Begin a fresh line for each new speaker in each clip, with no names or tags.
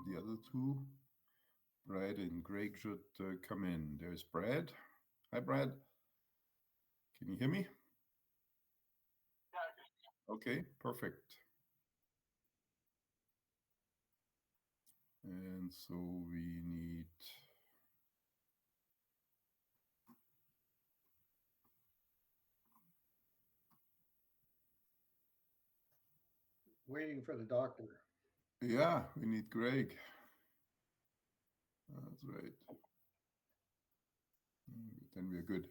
the other two. Brad and Greg should come in. There's Brad. Hi, Brad. Can you hear me? Yeah. Okay, perfect. And so we need...
Waiting for the doctor.
Yeah, we need Greg. That's right. Then we're good.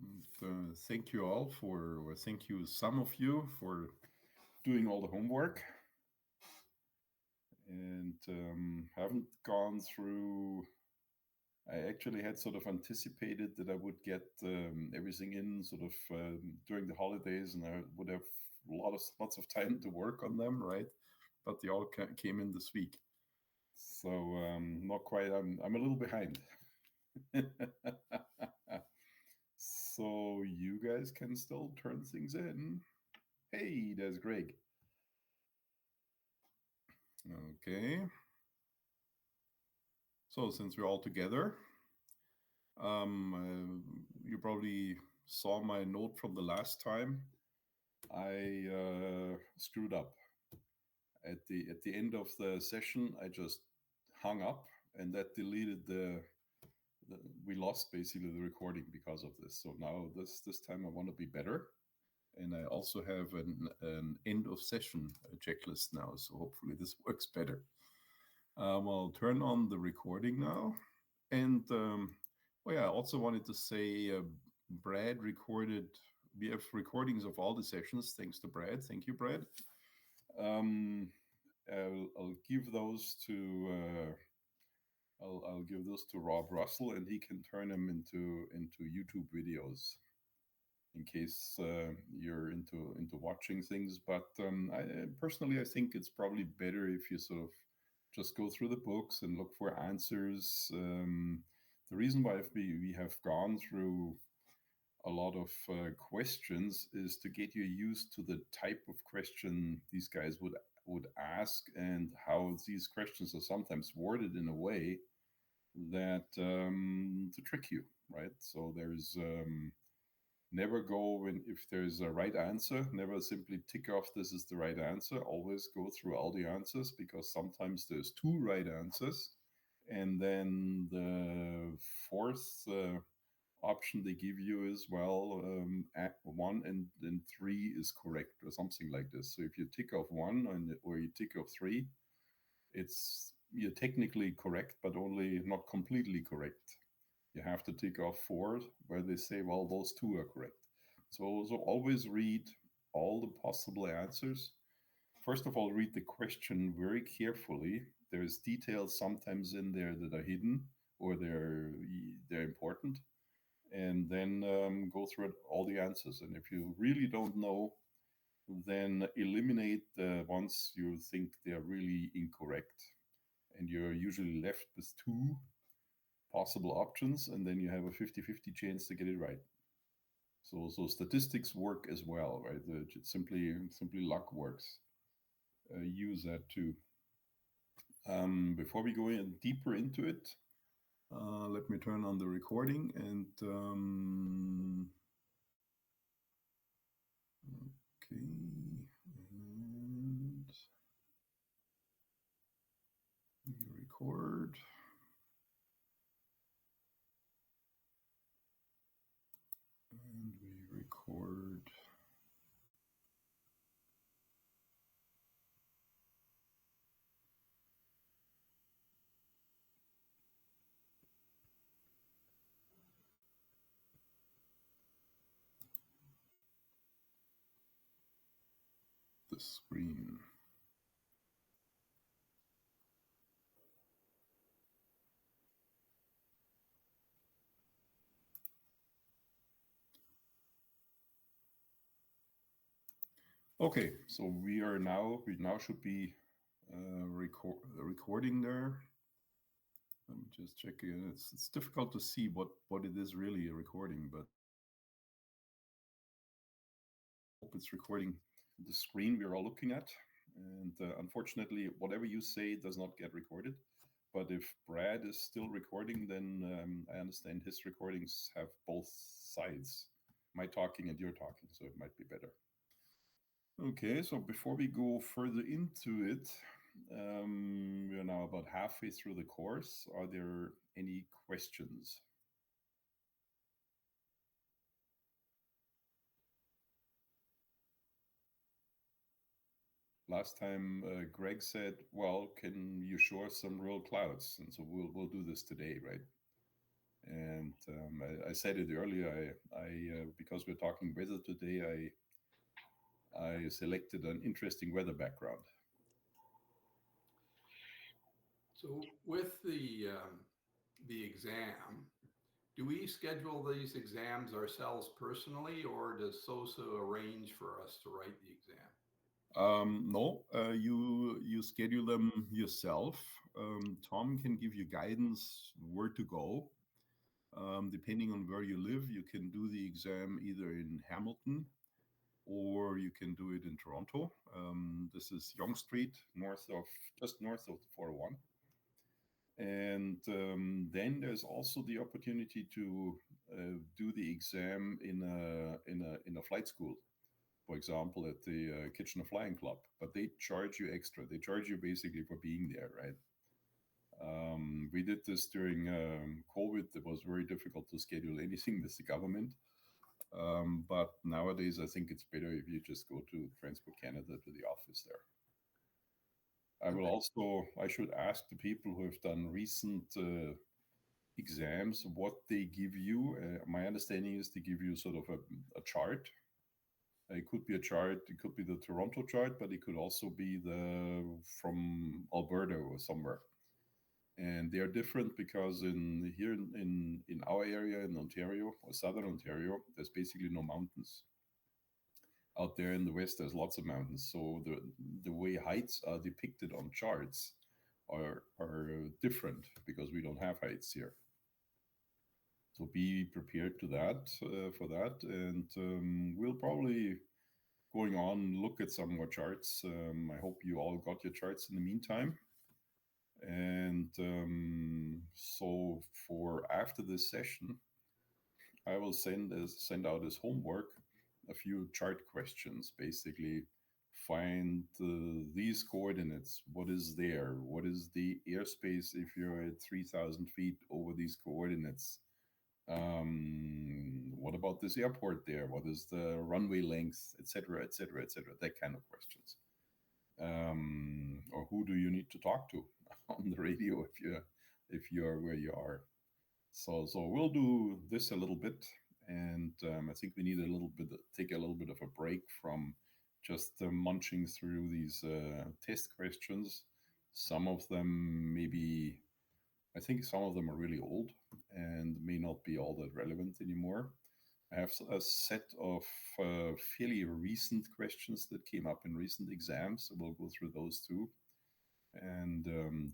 And, thank you all for, or thank you, some of you, for doing all the homework. And haven't gone through... I actually had sort of anticipated that I would get everything in sort of during the holidays, and I would have lots of time to work on them, right? But they all came in this week, so not quite. I'm a little behind. So you guys can still turn things in. Hey, there's Greg. Okay. So since we're all together, you probably saw my note from the last time. I screwed up. At the end of the session, I just hung up, and that deleted we lost basically the recording because of this. So now this time I want to be better. And I also have an end of session checklist now. So hopefully this works better. I'll turn on the recording now. And oh yeah, I also wanted to say Brad recorded, we have recordings of all the sessions, thanks to Brad. Thank you, Brad. I'll give those to I'll give those to Rob Russell, and he can turn them into YouTube videos in case you're into watching things. But I think it's probably better if you sort of just go through the books and look for answers. The reason why we have gone through a lot of questions is to get you used to the type of question these guys would ask, and how these questions are sometimes worded in a way that to trick you, right? So there's never go if there's a right answer, never simply tick off this is the right answer. Always go through all the answers, because sometimes there's two right answers, and then the fourth option they give you is, well, 1 and 3 is correct, or something like this. So if you tick off 1 or you tick off 3, you're technically correct, but only not completely correct. You have to tick off 4, where they say, well, those 2 are correct. So always read all the possible answers. First of all, read the question very carefully. There's details sometimes in there that are hidden, or they're important. And then go through all the answers. And if you really don't know, then eliminate the ones you think they're really incorrect. And you're usually left with 2 possible options, and then you have a 50-50 chance to get it right. So statistics work as well, right? Simply luck works. Use that too. Before we go in deeper into it, let me turn on the recording and okay, and record. And we record. The screen. Okay, so we now should be recording there. Let me just check it. It's difficult to see what it is really recording, but it's recording the screen we're all looking at. And unfortunately, whatever you say does not get recorded. But if Brad is still recording, then I understand his recordings have both sides, my talking and your talking, so it might be better. Okay, so before we go further into it, we are now about halfway through the course. Are there any questions? Last time, Greg said, "Well, can you show us some real clouds?" And so we'll do this today, right? And I said it earlier. I because we're talking weather today, I selected an interesting weather background.
So with the exam, do we schedule these exams ourselves personally, or does SOSA arrange for us to write the exam?
No, you schedule them yourself. Tom can give you guidance where to go. Depending on where you live, you can do the exam either in Hamilton or you can do it in Toronto. This is Yonge Street, just north of the 401. And then there's also the opportunity to do the exam in a flight school, for example, at the Kitchener Flying Club. But they charge you extra. They charge you basically for being there, right? We did this during COVID. It was very difficult to schedule anything with the government. But nowadays, I think it's better if you just go to Transport Canada to the office there. I should ask the people who have done recent exams what they give you. My understanding is they give you sort of a chart. It could be a chart, it could be the Toronto chart, but it could also be the from Alberta or somewhere. And they are different because in our area in Ontario or southern Ontario, there's basically no mountains. Out there in the west, there's lots of mountains. So the way heights are depicted on charts are different because we don't have heights here. So be prepared to that for that, and we'll probably going on look at some more charts. I hope you all got your charts in the meantime. And so for after this session, I will send out as homework a few chart questions. Basically, find these coordinates. What is there? What is the airspace if you're at 3,000 feet over these coordinates? What about this airport there? What is the runway length, etc., etc., etc.? That kind of questions. Or who do you need to talk to on the radio if you're where you are? So we'll do this a little bit, and I think we need take a little bit of a break from just munching through these test questions. Some of them maybe, I think some of them are really old and may not be all that relevant anymore. I have a set of fairly recent questions that came up in recent exams, so we'll go through those too and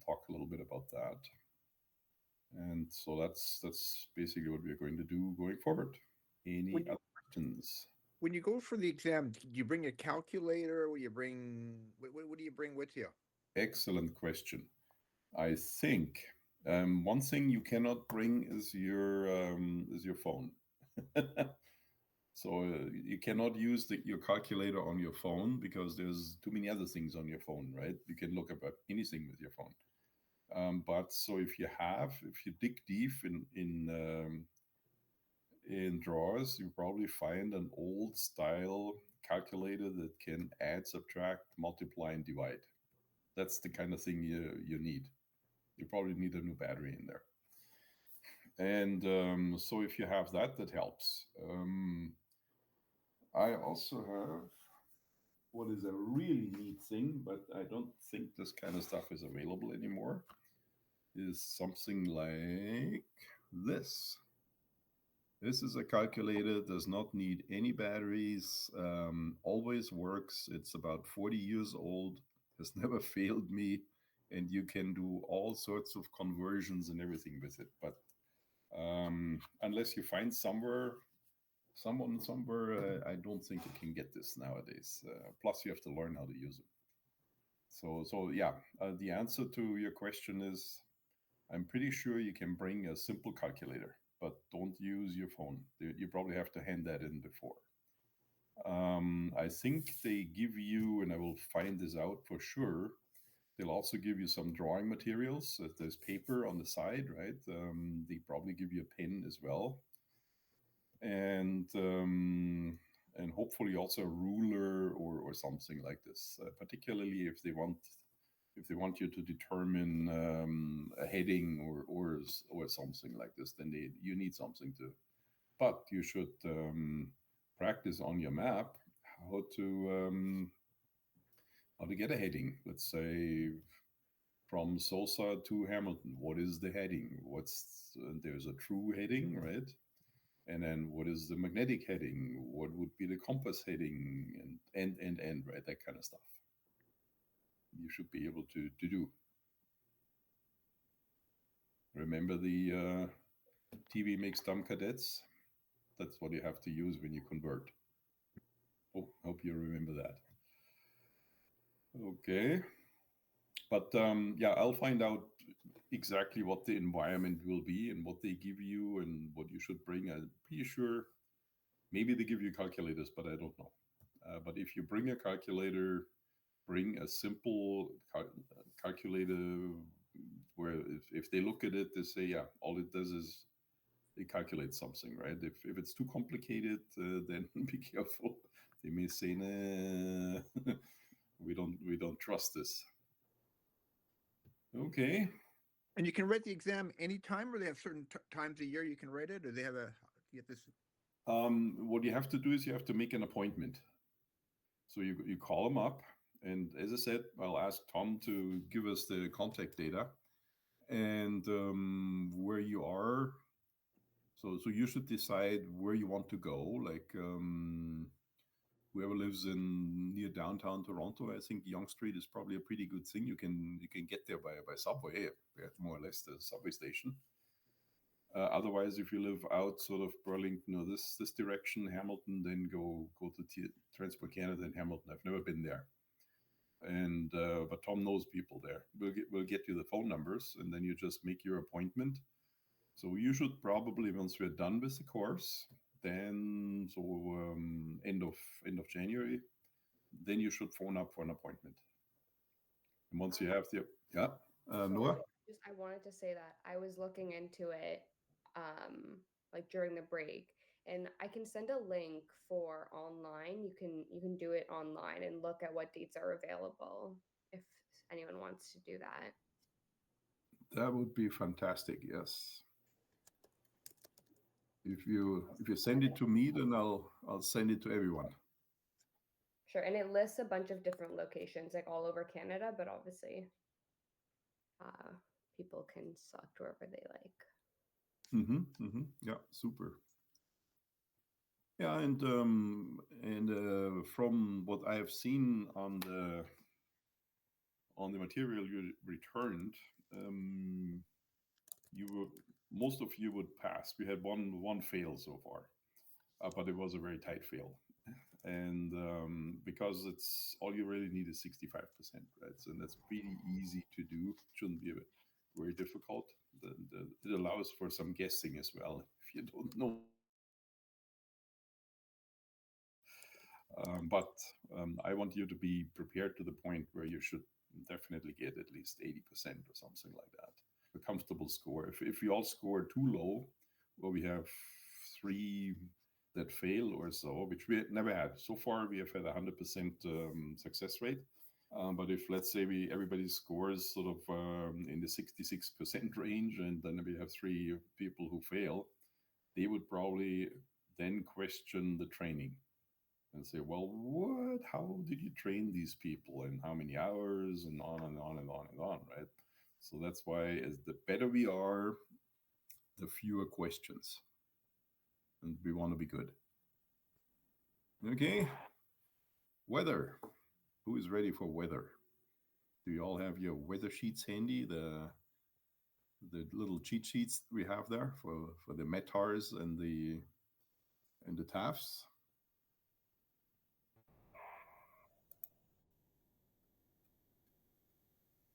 talk a little bit about that. And so that's basically what we're going to do going forward. Any other questions?
When you go for the exam, do you bring a calculator? Will you bring what do you bring with you?
Excellent question. I think one thing you cannot bring is your phone. So you cannot use your calculator on your phone because there's too many other things on your phone, right? You can look up anything with your phone. But so if you dig deep in drawers, you probably find an old style calculator that can add, subtract, multiply, and divide. That's the kind of thing you need. You probably need a new battery in there. And so if you have that, that helps. I also have what is a really neat thing, but I don't think this kind of stuff is available anymore, is something like this. This is a calculator, does not need any batteries, always works. It's about 40 years old, has never failed me, and you can do all sorts of conversions and everything with it. But unless you find somewhere Someone somewhere, I don't think you can get this nowadays. Plus, you have to learn how to use it. So yeah, the answer to your question is I'm pretty sure you can bring a simple calculator, but don't use your phone. You probably have to hand that in before. I think they give you, and I will find this out for sure. They'll also give you some drawing materials. If there's paper on the side, right? They probably give you a pen as well, and hopefully also a ruler or something like this. Particularly if they want you to determine a heading or something like this, then you need something to. But you should practice on your map how to um, how to get a heading. Let's say from Sosa to Hamilton. What is the heading? There's a true heading, right? And then what is the magnetic heading? What would be the compass heading? And right, that kind of stuff. You should be able to do. Remember the TV makes dumb cadets? That's what you have to use when you convert. Hope you remember that. Okay. But yeah, I'll find out exactly what the environment will be and what they give you and what you should bring. I'm pretty sure maybe they give you calculators, but I don't know. But if you bring a calculator, bring a simple calculator where if they look at it, they say, yeah, all it does is it calculates something, right? If it's too complicated, then be careful. They may say, nah, we don't trust this. Okay.
And you can write the exam anytime, or they have certain times a year you can write it, or they have a you get this.
What you have to do is you have to make an appointment. So you call them up, and as I said, I'll ask Tom to give us the contact data and where you are. So you should decide where you want to go. Like whoever lives in near downtown Toronto, I think Yonge Street is probably a pretty good thing. You can get there by subway. We have more or less the subway station. Otherwise, if you live out sort of Burlington or this direction, Hamilton, then go to Transport Canada in Hamilton. I've never been there, and but Tom knows people there. We'll get you the phone numbers, and then you just make your appointment. So you should probably once we're done with the course, then end of January, then you should phone up for an appointment. And once you have the yeah, Noah.
I wanted to say that I was looking into it like during the break, and I can send a link for online. You can do it online and look at what dates are available if anyone wants to do that.
That would be fantastic. Yes. If you send it to me, then I'll send it to everyone.
Sure, and it lists a bunch of different locations like all over Canada, but obviously uh, people can select wherever they like.
Yeah, super. Yeah, and from what I have seen on the material you returned, most of you would pass. We had one fail so far, but it was a very tight fail, and because it's all you really need is 65%, right? So that's pretty easy to do. Shouldn't be very difficult. It allows for some guessing as well if you don't know. But I want you to be prepared to the point where you should definitely get at least 80% or something like that. A comfortable score. If we all score too low, well, we have 3 that fail or so, which we never had. So far, we have had 100% success rate. But if let's say everybody scores sort of in the 66% range, and then we have 3 people who fail, they would probably then question the training and say, well, what? How did you train these people, and how many hours, and on and on and on and on, right? So that's why, as the better we are, the fewer questions, and we want to be good. Okay. Weather. Who is ready for weather? Do you all have your weather sheets handy? The little cheat sheets we have there for the METARs and the and the TAFs.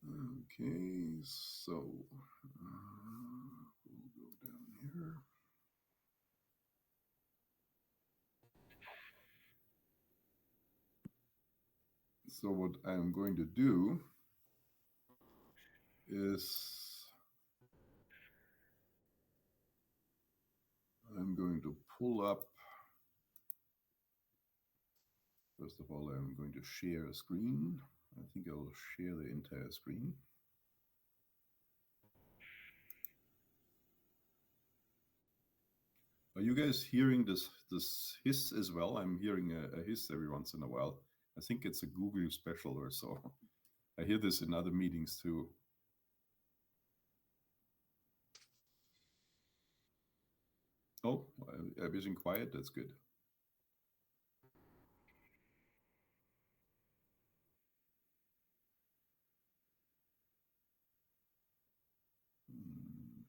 Okay, so we'll go down here. So what I'm going to do is I'm going to pull up. First of all, I'm going to share a screen. I think I'll share the entire screen. Are you guys hearing this hiss as well? I'm hearing a hiss every once in a while. I think it's a Google special or so. I hear this in other meetings too. Oh, everything quiet. That's good.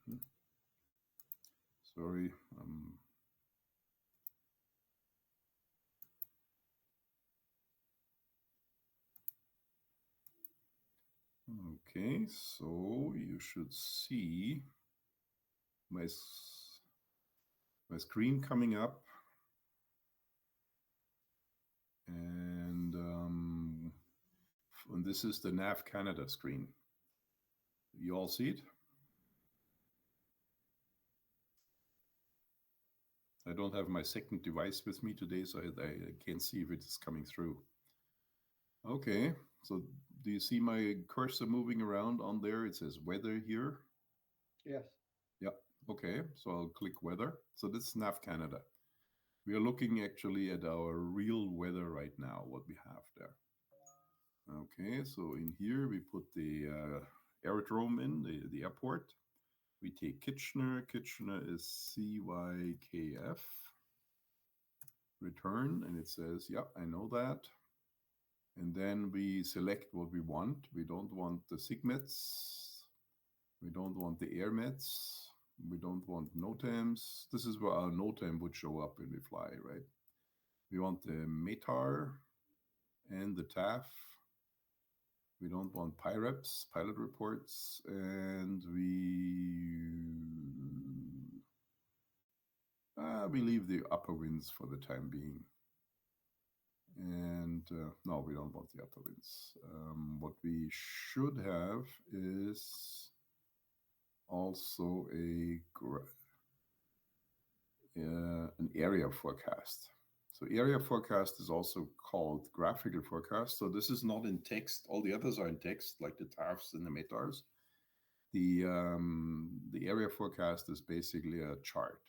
Mhm. Sorry. Okay, so you should see my screen coming up, and this is the NAV Canada screen. You all see it? I don't have my second device with me today, so I can't see if it is coming through. Okay, so do you see my cursor moving around on there? It says weather here.
Yes.
Yeah, okay, so I'll click weather. So this is NAV Canada. We are looking actually at our real weather right now, what we have there. Okay, so in here we put the aerodrome in, the airport. We take Kitchener. Kitchener is CYKF. Return, and it says, yeah, I know that. And then we select what we want. We don't want the SIGMETs. We don't want the AirMets. We don't want NOTAMs. This is where our NOTAM would show up when we fly, right? We want the METAR and the TAF. We don't want PIREPs, pilot reports, and we leave the upper winds for the time being. And no, we don't want the upper winds. What we should have is also an area forecast. So area forecast is also called graphical forecast. So this is not in text. All the others are in text, like the TARFs and the METARs. The area forecast is basically a chart,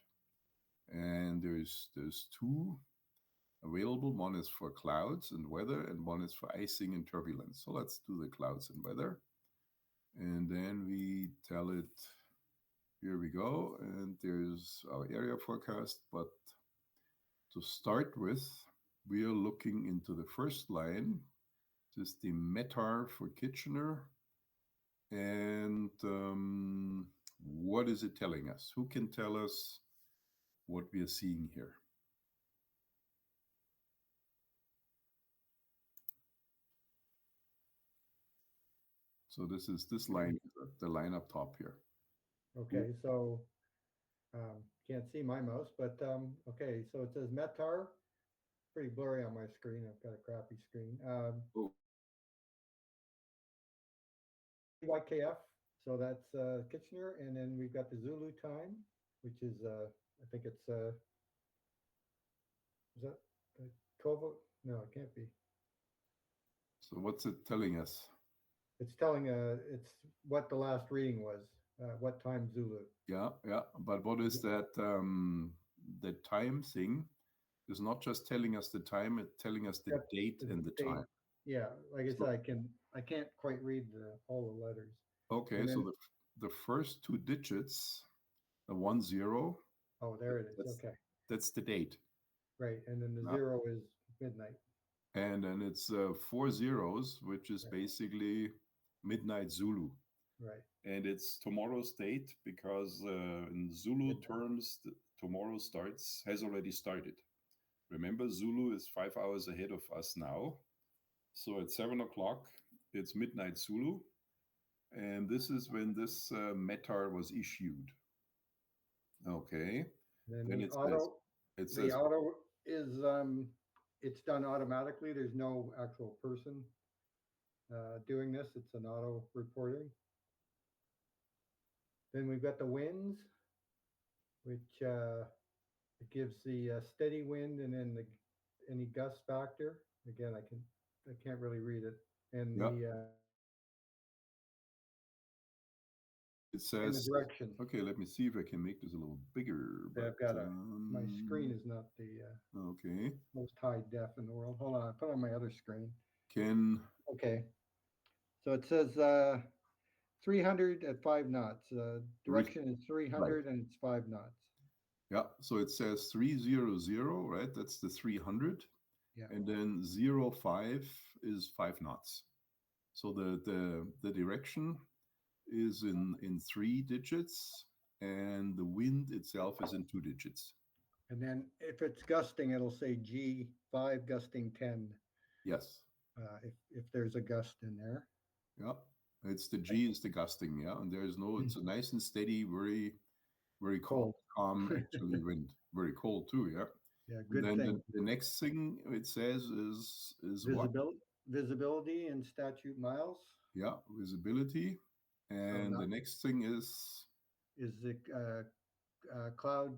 and there's two available. One is for clouds and weather, and one is for icing and turbulence. So let's do the clouds and weather, and then we tell it. Here we go, and there's our area forecast. But to start with, we are looking into the first line. This is the METAR for Kitchener. And what is it telling us? Who can tell us what we are seeing here? So this line, the line up top here.
Okay, so can't see my mouse, but okay, so it says METAR. Pretty blurry on my screen. I've got a crappy screen. YKF, so that's Kitchener, and then we've got the Zulu time, which is I think it's is that 12? No, it can't be.
So what's it telling us?
It's telling it's what the last reading was, what time Zulu.
Yeah, but what is that? The time thing is not just telling us the time; it's telling us the date and the time.
Yeah, like I said, I can't quite read all the letters.
Okay, so the first two digits, the 10.
Oh, there it is. Okay,
that's the date.
Right, and then the 0 is midnight.
And then it's 4 zeros, which is basically midnight Zulu.
Right.
And it's tomorrow's date because in Zulu terms, tomorrow has already started. Remember, Zulu is 5 hours ahead of us now. So at 7 o'clock, it's midnight Zulu. And this is when this METAR was issued. Okay.
Then
Then
the
it
auto,
says,
is, it's done automatically. There's no actual person doing this. It's an auto reporting. Then we've got the winds, which it gives the steady wind and then any gust factor. Again, I can't really read it. And
yeah, it
and the
says,
direction.
okay, let me see if I can make this a little bigger.
Yeah, I've got my screen is not the
okay.
most high def in the world. Hold on, I put on my other screen.
Can,
Okay. So it says 300 at 5 knots. Direction is 300 and it's 5 knots.
yeah, so it says 300, right? That's the 300.
Yeah.
And then 05 is 5 knots. So the direction is in 3 digits, and the wind itself is in 2 digits.
And then if it's gusting, it'll say G5 gusting 10.
Yes.
If there's a gust in there.
Yeah. It's the G is the gusting, yeah. And there's no, it's a nice and steady, very, very
Cold.
calm actually wind. Very cold too, yeah.
Yeah,
And
good
then
thing.
the next thing it says is what?
Visibility in statute miles
Yeah, visibility. And the next thing is
the cloud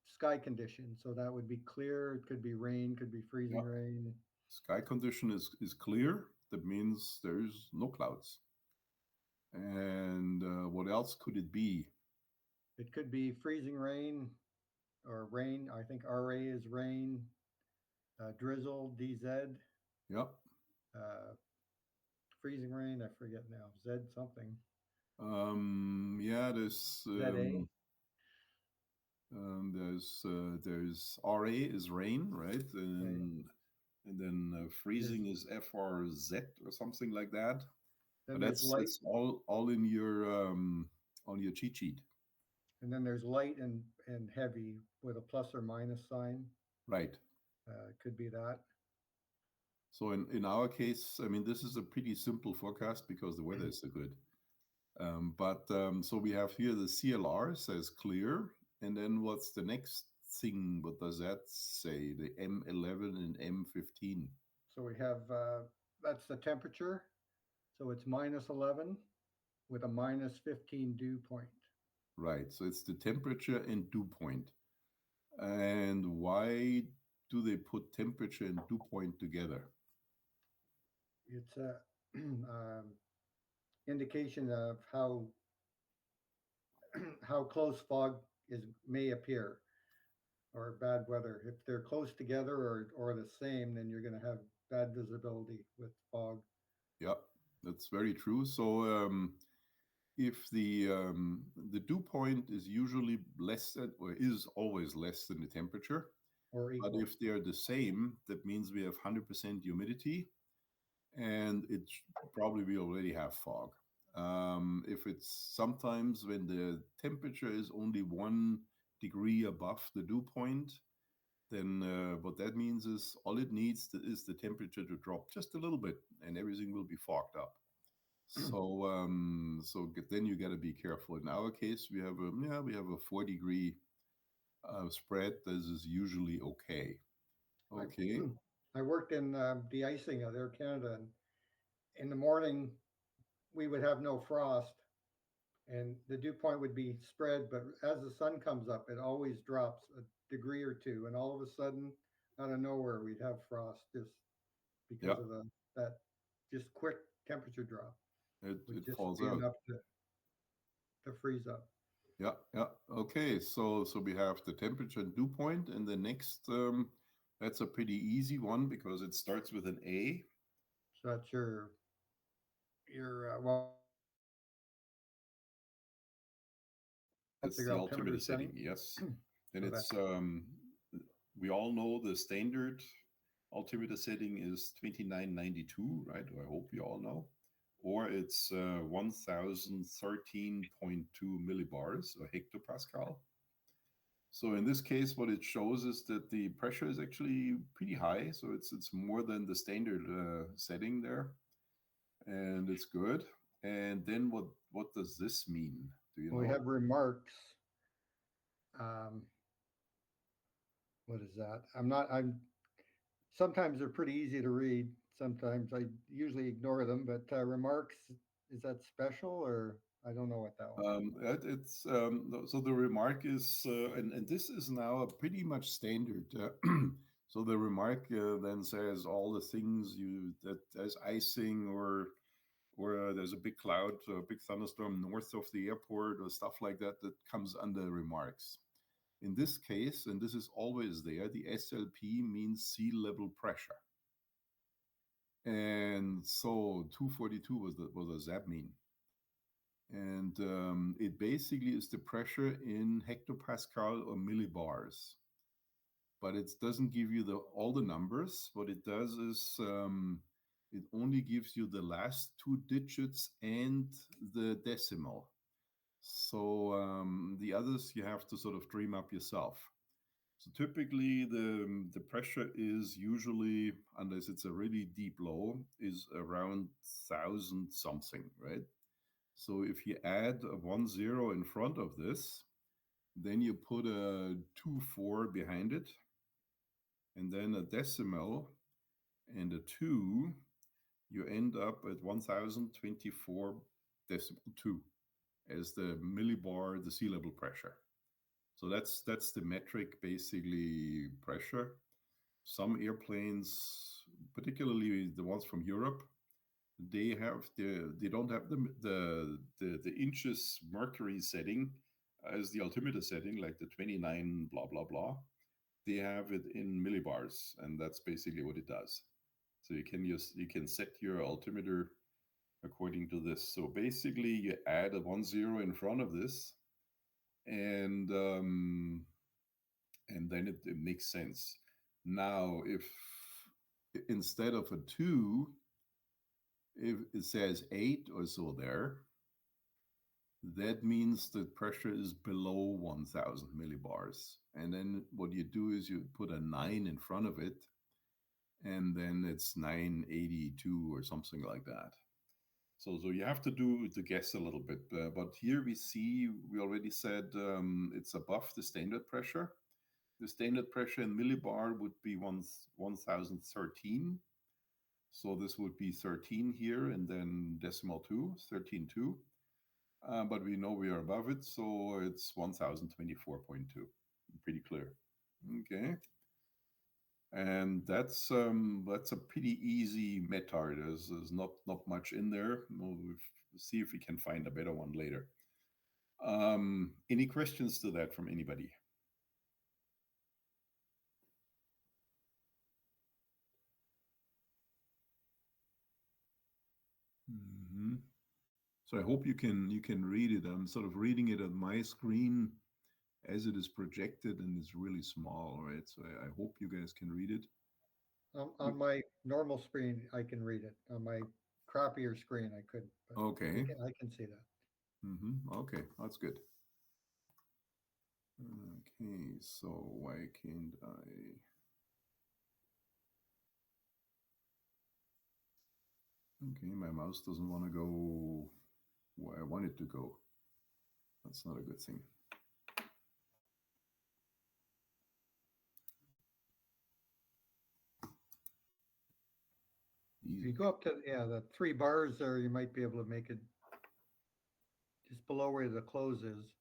sky condition. So that would be clear. It could be rain, could be freezing rain.
sky condition is clear. That means there's no clouds. And what else could it be?
It could be freezing rain or rain. I think RA is rain, drizzle, DZ.
Yep.
Freezing rain, I forget now. Z something.
Yeah, there's there's RA is rain, right? And then freezing is FRZ or something like that. But that's all in your on your cheat sheet.
And then there's light and heavy with a plus or minus sign.
Right.
Could be that.
So in our case, I mean, this is a pretty simple forecast because the weather is so good. So we have here the CLR says clear. And then what's the next thing? What does that say? The M11 and M15.
So we have, that's the temperature. So it's -11 with a -15 dew point.
Right. So it's the temperature and dew point. And why do they put temperature and dew point together?
It's a indication of how close fog may appear or bad weather. If they're close together or the same, then you're going to have bad visibility with fog.
Yeah, that's very true. So if the dew point is usually less than, or is always less than the temperature,
or equal.
But if they're the same, that means we have 100% humidity, and it probably we already have fog. If it's sometimes when the temperature is only 1 degree above the dew point, then what that means is all it needs is the temperature to drop just a little bit, and everything will be fogged up. So then you got to be careful. In our case, we have a 4-degree spread. This is usually okay. Okay.
I worked in de-icing of Air Canada, and in the morning we would have no frost, and the dew point would be spread. But as the sun comes up, it always drops a degree or two, and all of a sudden, out of nowhere, we'd have frost just because of that just quick temperature drop.
It falls out.
Enough to freeze up.
Yeah. Okay, so we have the temperature and dew point, and the next that's a pretty easy one because it starts with an A.
So that's your
That's the altimeter setting. Yes. Then
So
it's we all know the standard altimeter setting is 2992, right? I hope you all know. Or it's 1013.2 millibars or hectopascal. So in this case, what it shows is that the pressure is actually pretty high. So it's more than the standard setting there, and it's good. And then what does this mean? Do you
We
know?
have remarks. Um, what is that? Sometimes they're pretty easy to read. Sometimes I usually ignore them, but remarks, is that special or I don't know what that one.
It's so the remark is, and this is now a pretty much standard. So the remark then says all the things that there's icing or there's a big cloud, a big thunderstorm north of the airport or stuff like that that comes under remarks. In this case, and this is always there, the SLP means sea level pressure. And so 242 what does that mean? And it basically is the pressure in hectopascal or millibars. But it doesn't give you all the numbers. What it does is it only gives you the last two digits and the decimal. So the others you have to sort of dream up yourself. So typically the pressure is usually, unless it's a really deep low, is around 1,000 something, right? So if you add a 10 in front of this, then you put a 24 behind it, and then a decimal and a 2, you end up at 1024 decimal 2 as the millibar, the sea level pressure. So that's the metric, basically pressure. Some airplanes, particularly the ones from Europe, they don't have the inches mercury setting as the altimeter setting, like the 29 blah blah blah. They have it in millibars, and that's basically what it does. So you can set your altimeter according to this. So basically, you add a 10 in front of this, and then it makes sense. Now, if instead of a 2, if it says 8 or so there, that means the pressure is below 1000 millibars. And then what you do is you put a 9 in front of it, and then it's 982 or something like that. So you have to guess a little bit. But here we already said it's above the standard pressure. The standard pressure in millibar would be 1013. So this would be 13 here, and then decimal 2, 13.2. But we know we are above it, so it's 1024.2. Pretty clear. Okay. And that's a pretty easy METAR. There's not much in there. We'll see if we can find a better one later. Any questions to that from anybody? Mm-hmm. So I hope you can read it. I'm sort of reading it on my screen as it is projected, and it's really small, right? So I hope you guys can read it.
On my normal screen, I can read it. On my crappier screen, I couldn't. But
Okay.
I can see that.
Mm-hmm. Okay, that's good. Okay, so why can't I? Okay, my mouse doesn't want to go where I want it to go. That's not a good thing.
If you go up to the 3 bars there, you might be able to make it just below where the close is.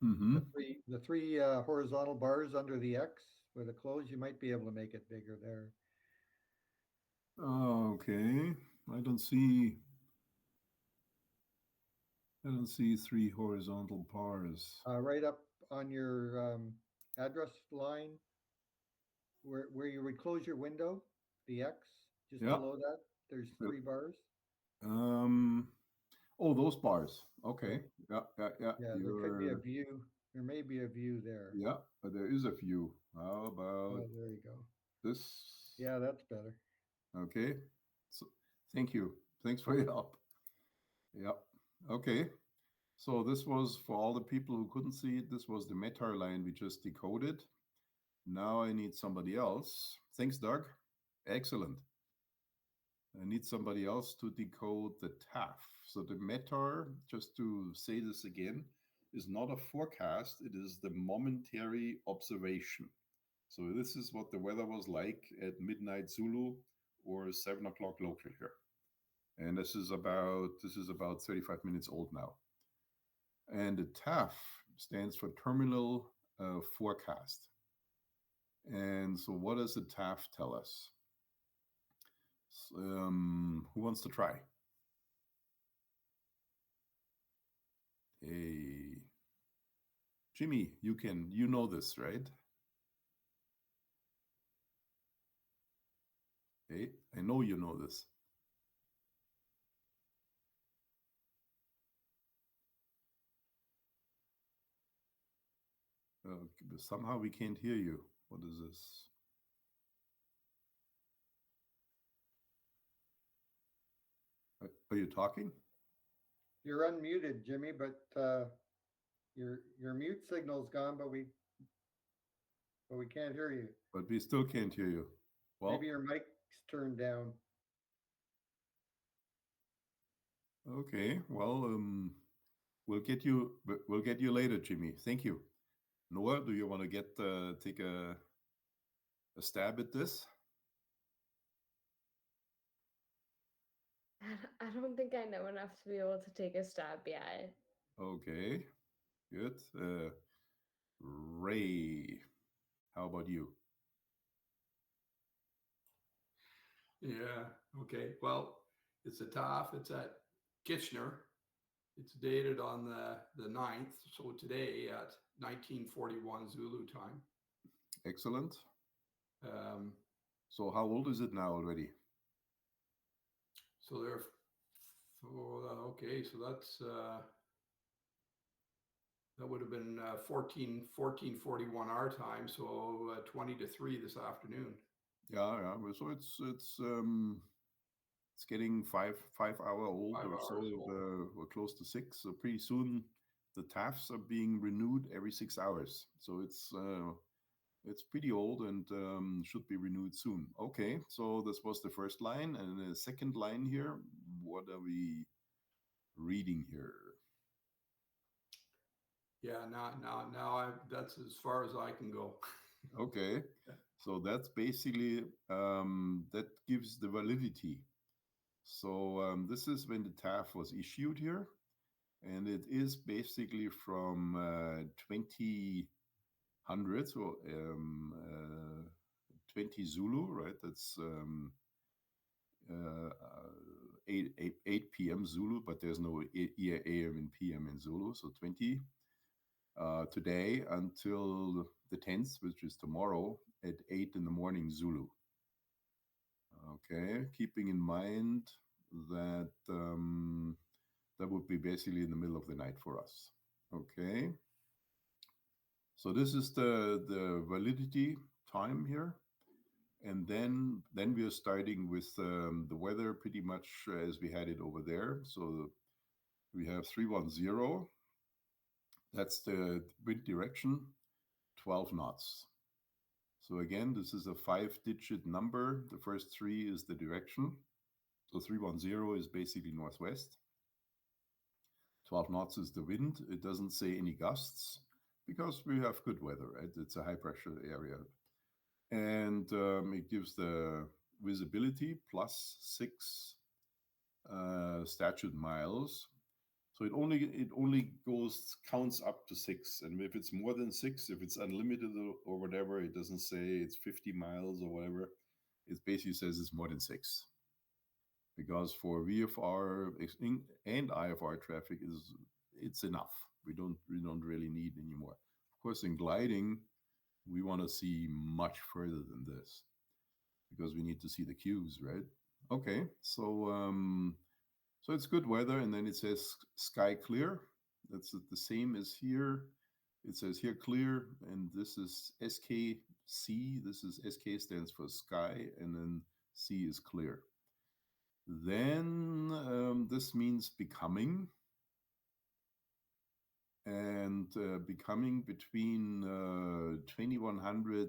Mm-hmm.
The three horizontal bars under the X where the close, you might be able to make it bigger there.
Okay, I don't see 3 horizontal bars.
Right up on your address line, where you would close your window, the X, just below that, there's 3 bars.
Oh, those bars. Okay. Yeah.
Yeah, there could be a view. There may be a view there.
Yeah, but there is a view. How about
there you go.
this?
Yeah, that's better.
Okay. So, thank you. Thanks for your help. Yeah. Okay. So this was, for all the people who couldn't see it, this was the METAR line we just decoded. Now I need somebody else. Thanks, Doug. Excellent. I need somebody else to decode the TAF. So the METAR, just to say this again, is not a forecast. It is the momentary observation. So this is what the weather was like at midnight Zulu or 7 o'clock local here. And this is about 35 minutes old now. And the TAF stands for Terminal Forecast. And so what does the TAF tell us? Who wants to try? Hey, Jimmy, you know this, right? Hey, I know you know this. Somehow we can't hear you. What is this? Are you talking?
You're unmuted, Jimmy, but your mute signal's gone, but we can't hear you.
But we still can't hear you. Well,
maybe your mic's turned down.
Okay. Well, we'll get you later, Jimmy. Thank you. Noah, do you want to take a stab at this?
I don't think I know enough to be able to take a stab yet.
Okay, good. Ray, how about you?
Yeah, okay. Well, it's a TAF. It's at Kitchener. It's dated on the 9th, so today at 1941 Zulu time.
Excellent. So how old is it now already?
So they're, okay, so that's, that would have been 1441 our time, so 20 to 3 this afternoon.
Yeah. So it's getting five hour old
5
or
hours
so,
old.
or close to 6. So pretty soon the TAFs are being renewed every 6 hours. So it's pretty old and should be renewed soon. Okay, so this was the first line, and the second line here. What are we reading here?
Yeah, now that's as far as I can go.
Okay, so that's basically that gives the validity. So this is when the TAF was issued here, and it is basically from 2000, so 20 Zulu, right? That's 8 p.m. Zulu, but there's no AM and PM in Zulu, so 20 today until the 10th, which is tomorrow at 8 in the morning Zulu. Okay, keeping in mind that that would be basically in the middle of the night for us. Okay, so this is the validity time here. And then we are starting with the weather pretty much as we had it over there. So we have 310. That's the wind direction, 12 knots. So again, this is a 5-digit number. The first 3 is the direction. So 310 is basically northwest. 12 knots is the wind. It doesn't say any gusts because we have good weather, right? It's a high pressure area. And it gives the visibility +6 statute miles. So it only counts up to 6, and if it's more than 6, if it's unlimited or whatever, it doesn't say it's 50 miles or whatever. It basically says it's more than 6, because for VFR and IFR traffic it's enough. We don't really need any more. Of course, in gliding, we want to see much further than this because we need to see the cues, right? Okay, so so it's good weather, and then it says sky clear. That's the same as here. It says here clear, and this is SKC. This is SK stands for sky, and then C is clear. Then this means becoming. and becoming between 2100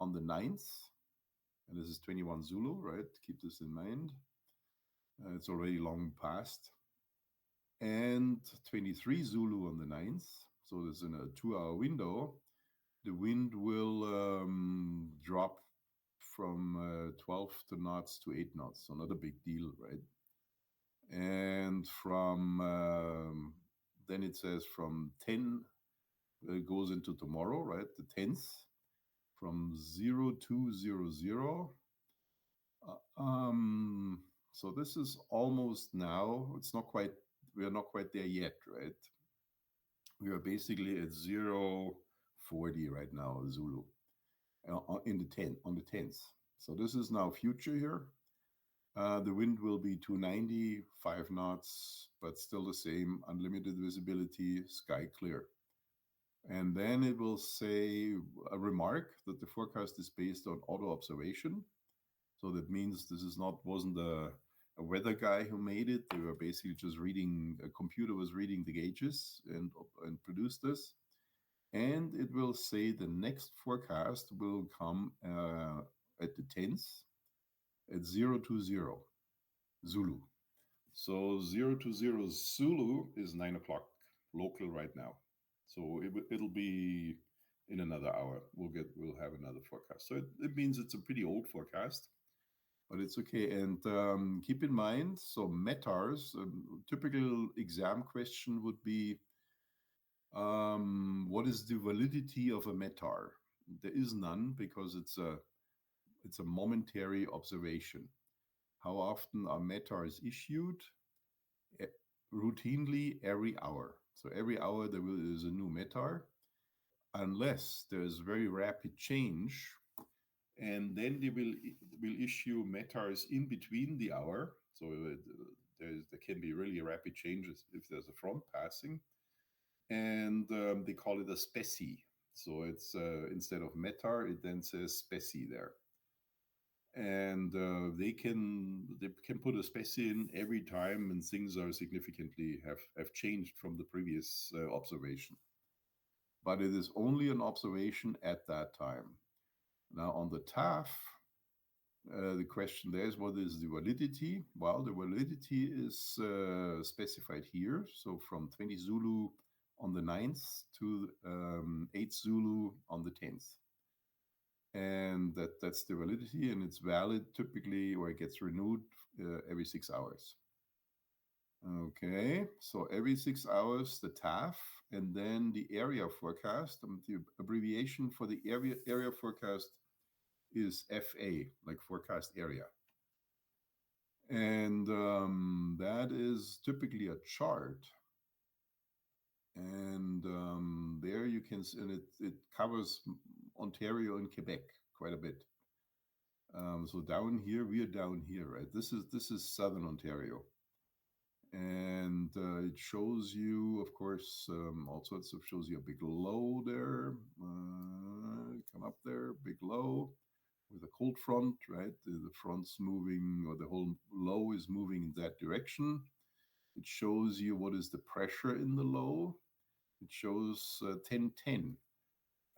on the 9th, and this is 21 Zulu, right? Keep this in mind. It's already long past. And 23 Zulu on the 9th, so this is in a 2-hour window. The wind will drop from 12 knots to 8 knots, so not a big deal, right? And from then it says from 10 goes into tomorrow, right? The 10th, from 0200. So this is almost now. It's not quite. We are not quite there yet, right? We are basically at 040 right now, Zulu, in the 10 on the 10th. So this is now future here. The wind will be 290, 5 knots, but still the same, unlimited visibility, sky clear. And then it will say a remark that the forecast is based on auto observation. So that means this is wasn't a weather guy who made it. They were basically just reading, a computer was reading the gauges and produced this. And it will say the next forecast will come at the 10th at 020 Zulu. So 020 Zulu is 9 o'clock local right now. So it'll be in another hour. We'll have another forecast. So it means it's a pretty old forecast, but it's okay. And keep in mind, so METARs, a typical exam question would be, what is the validity of a METAR? There is none, because it's a momentary observation. How often are METARs issued? Routinely every hour. So every hour there is a new METAR, unless there's very rapid change, and then they will issue METARs in between the hour. So there can be really rapid changes if there's a front passing, and they call it a specie. So it's instead of METAR, it then says specie there. And they can put a specie in every time, and things are significantly have changed from the previous observation. But it is only an observation at that time. Now on the TAF, the question there is, what is the validity? Well, the validity is specified here. So from 20 Zulu on the 9th to 8 Zulu on the 10th. And that's the validity, and it's valid typically, or it gets renewed every 6 hours. Okay, so every 6 hours the TAF, and then the area forecast. The abbreviation for the area forecast is FA, like forecast area. And that is typically a chart. And there you can see, and it covers Ontario and Quebec quite a bit. So down here, we are down here, right? This is Southern Ontario. And it shows you, of course, all sorts of, shows you a big low there. Come up there, big low with a cold front, right? The front's moving, or the whole low is moving in that direction. It shows you what is the pressure in the low. It shows 1010.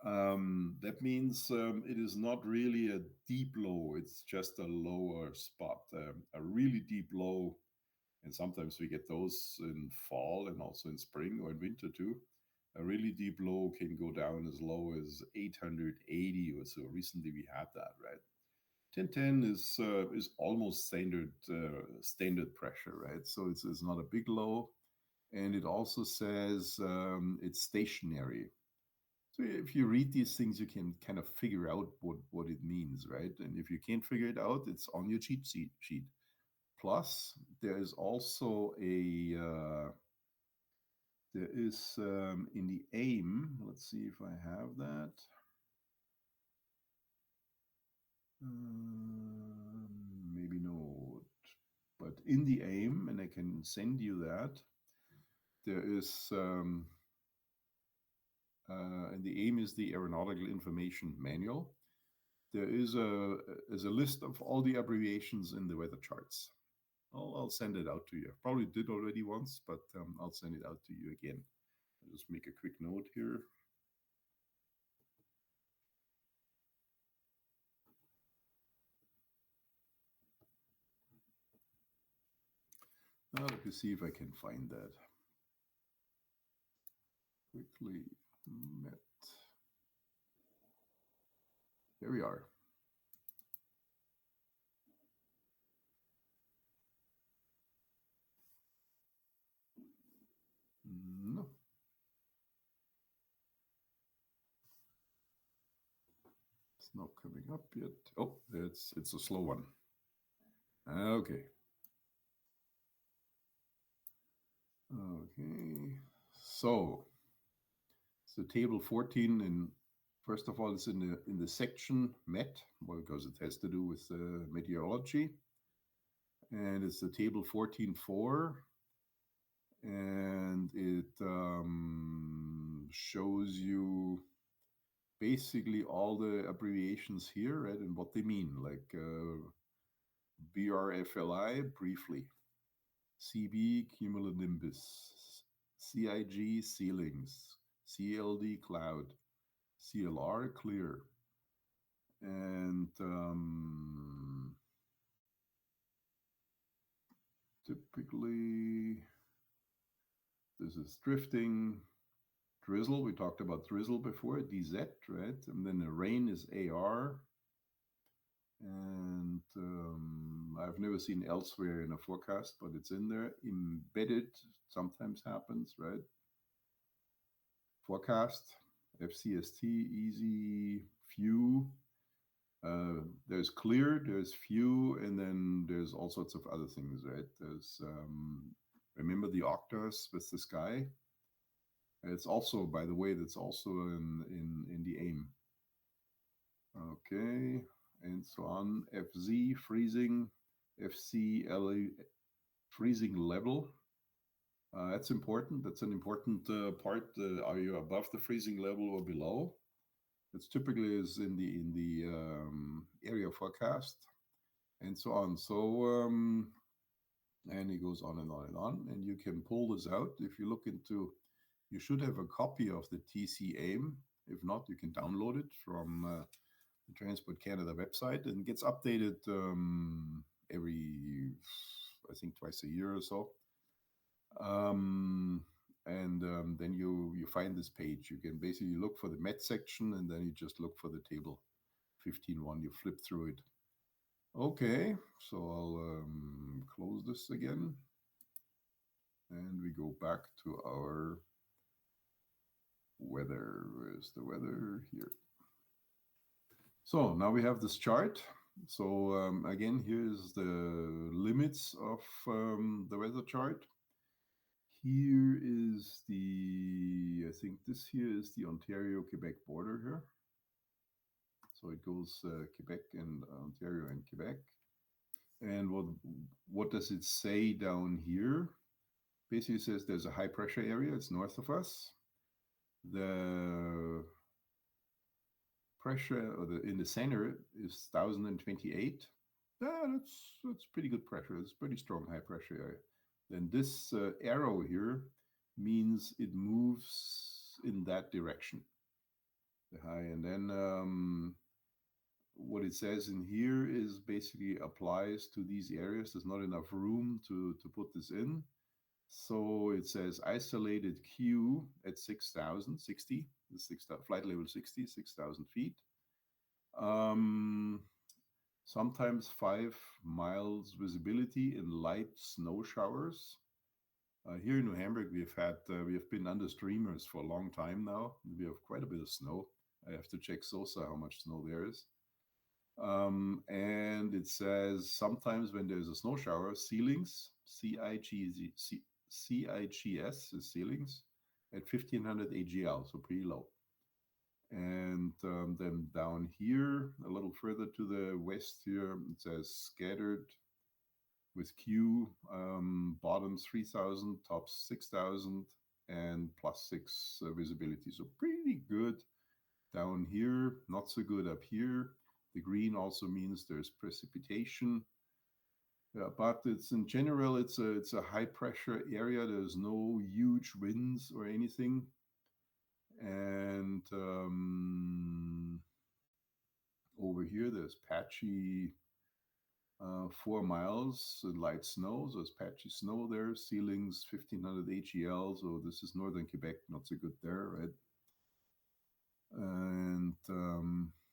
That means it is not really a deep low. It's just a lower spot, a really deep low. And sometimes we get those in fall and also in spring or in winter too. A really deep low can go down as low as 880 or so. Recently we had that, right? 1010 is almost standard pressure, right? So it's not a big low, and it also says it's stationary. So if you read these things, you can kind of figure out what it means, right? And if you can't figure it out, it's on your cheat sheet. Plus, there is also there is in the AIM, let's see if I have that. Maybe not, but in the AIM, and I can send you that, there is, and the AIM is the Aeronautical Information Manual. There is a list of all the abbreviations in the weather charts. I'll send it out to you. Probably did already once, but I'll send it out to you again. just make a quick note here. Now let me see if I can find that. Quickly met. Here we are. No. It's not coming up yet. Oh, it's a slow one. Okay. Okay. So it's the table 14 in first of all it's in the section Met, well, because it has to do with meteorology. And it's the table 14.4. And it shows you basically all the abbreviations here, right, and what they mean, like BRFLI, briefly, CB, cumulonimbus, CIG, ceilings, CLD, cloud, CLR, clear, and typically this is drifting, drizzle. We talked about drizzle before, DZ, right? And then the rain is AR. And I've never seen elsewhere in a forecast, but it's in there. Embedded sometimes happens, right? Forecast, FCST, easy, few. There's clear, there's few, and then there's all sorts of other things, right? There's remember the octas with the sky. It's also, by the way, that's also in the AIM. Okay, and so on. FZ freezing, FC freezing level. That's important. That's an important part. Are you above the freezing level or below? It's typically is in the area forecast, and so on. So and it goes on and on and on. And you can pull this out if you look into. You should have a copy of the TC AIM. If not, you can download it from the Transport Canada website, and it gets updated every, I think, twice a year or so. Then you find this page. You can basically look for the Met section, and then you just look for the table 15.1. You flip through it. Okay, so I'll close this again, and we go back to our weather. Where's the weather? Here. So now we have this chart. So again, here's the limits of the weather chart. Here is I think this here is the Ontario-Quebec border here. So it goes Quebec and Ontario and Quebec. And what does it say down here? Basically it says there's a high pressure area. It's north of us. The pressure in the center is 1028. That's pretty good pressure. It's pretty strong high pressure area. Then this arrow here means it moves in that direction, the high. And then what it says in here is basically applies to these areas. There's not enough room to put this in. So it says isolated Q at 6,000, 60, flight level 60, 6,000 feet. Sometimes 5 miles visibility in light snow showers. Here in New Hamburg, we have been under streamers for a long time now. We have quite a bit of snow. I have to check SOSA how much snow there is. And it says sometimes when there's a snow shower, ceilings, CIGS is ceilings at 1500 AGL, so pretty low. And then down here, a little further to the west here, it says scattered with Q, bottoms 3000, tops 6000, and +6 visibility. So pretty good down here, not so good up here. The green also means there's precipitation. Yeah, but it's in general, it's a high pressure area. There's no huge winds or anything. And over here, there's patchy 4 miles, light snow. So it's patchy snow there. Ceilings 1500 HEL. So this is northern Quebec, not so good there, right? And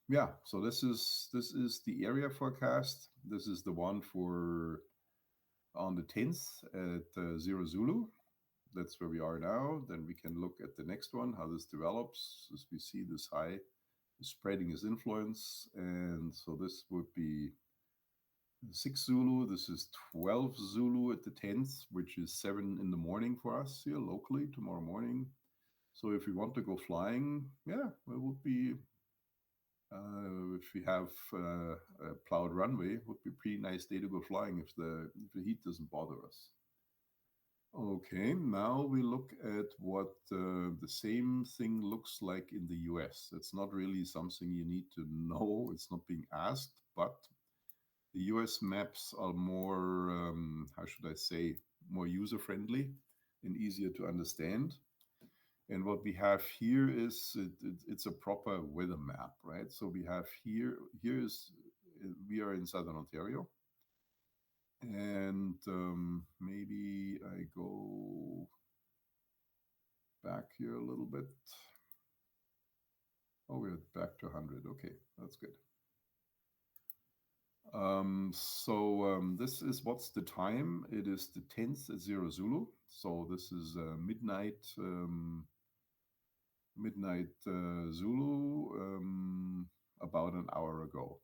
yeah, so this is the area forecast. This is the one for on the 10th at 0 Zulu. That's where we are now. Then we can look at the next one, how this develops, as we see this high is spreading its influence. And so this would be 6 Zulu. This is 12 Zulu at the 10th, which is 7 in the morning for us here locally tomorrow morning. So if we want to go flying, yeah, it would be, if we have a plowed runway, it would be a pretty nice day to go flying if the heat doesn't bother us. Okay, now we look at what the same thing looks like in the US. It's not really something you need to know. It's not being asked, but the US maps are more, how should I say, more user-friendly and easier to understand. And what we have here is it's a proper weather map, right? So we have we are in Southern Ontario. And maybe I go back here a little bit. Oh, we're back to 100. Okay, that's good. This is what's the time? It is the 10th at 0 Zulu. So this is midnight Zulu, about an hour ago.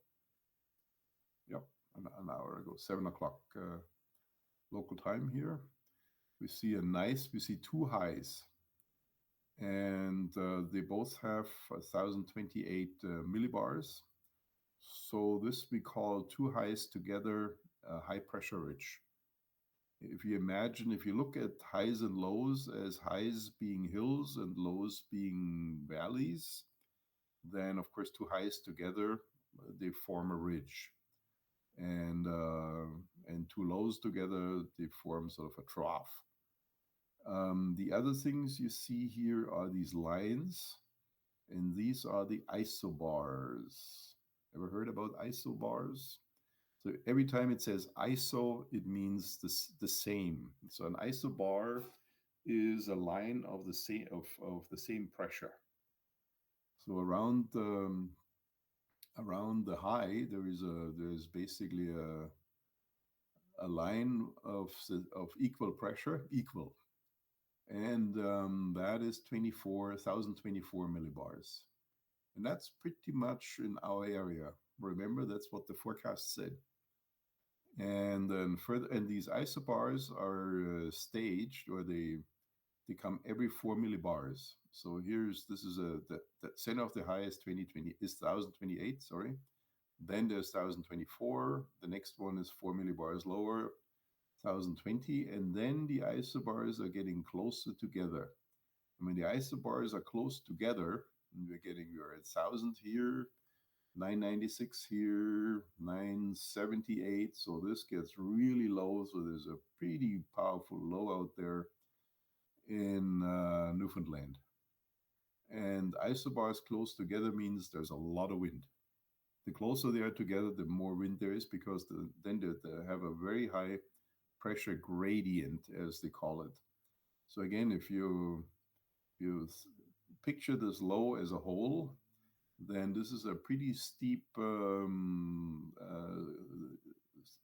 Yep, an hour ago, 7 o'clock local time here. We see two highs, and they both have 1028 millibars. So this we call two highs together high pressure ridge. If you look at highs and lows as highs being hills and lows being valleys, then of course two highs together, they form a ridge. And two lows together, they form sort of a trough. The other things you see here are these lines, and these are the isobars. Ever heard about isobars? So every time it says iso, it means the same. So an isobar is a line of the same pressure. So around the high, there's basically a line of equal pressure, and that is 1024 millibars. And that's pretty much in our area. Remember, that's what the forecast said. And then and these isobars are staged, or they come every 4 millibars. So this is the center of the high is 1028, sorry. Then there's 1024. The next one is 4 millibars lower, 1020, and then the isobars are getting closer together. I mean, the isobars are close together, and we're at 1000 here, 996 here, 978. So this gets really low. So there's a pretty powerful low out there in Newfoundland. And isobars close together means there's a lot of wind. The closer they are together, the more wind there is, because then they have a very high pressure gradient, as they call it. So again, if you picture this low as a whole, then this is a pretty steep,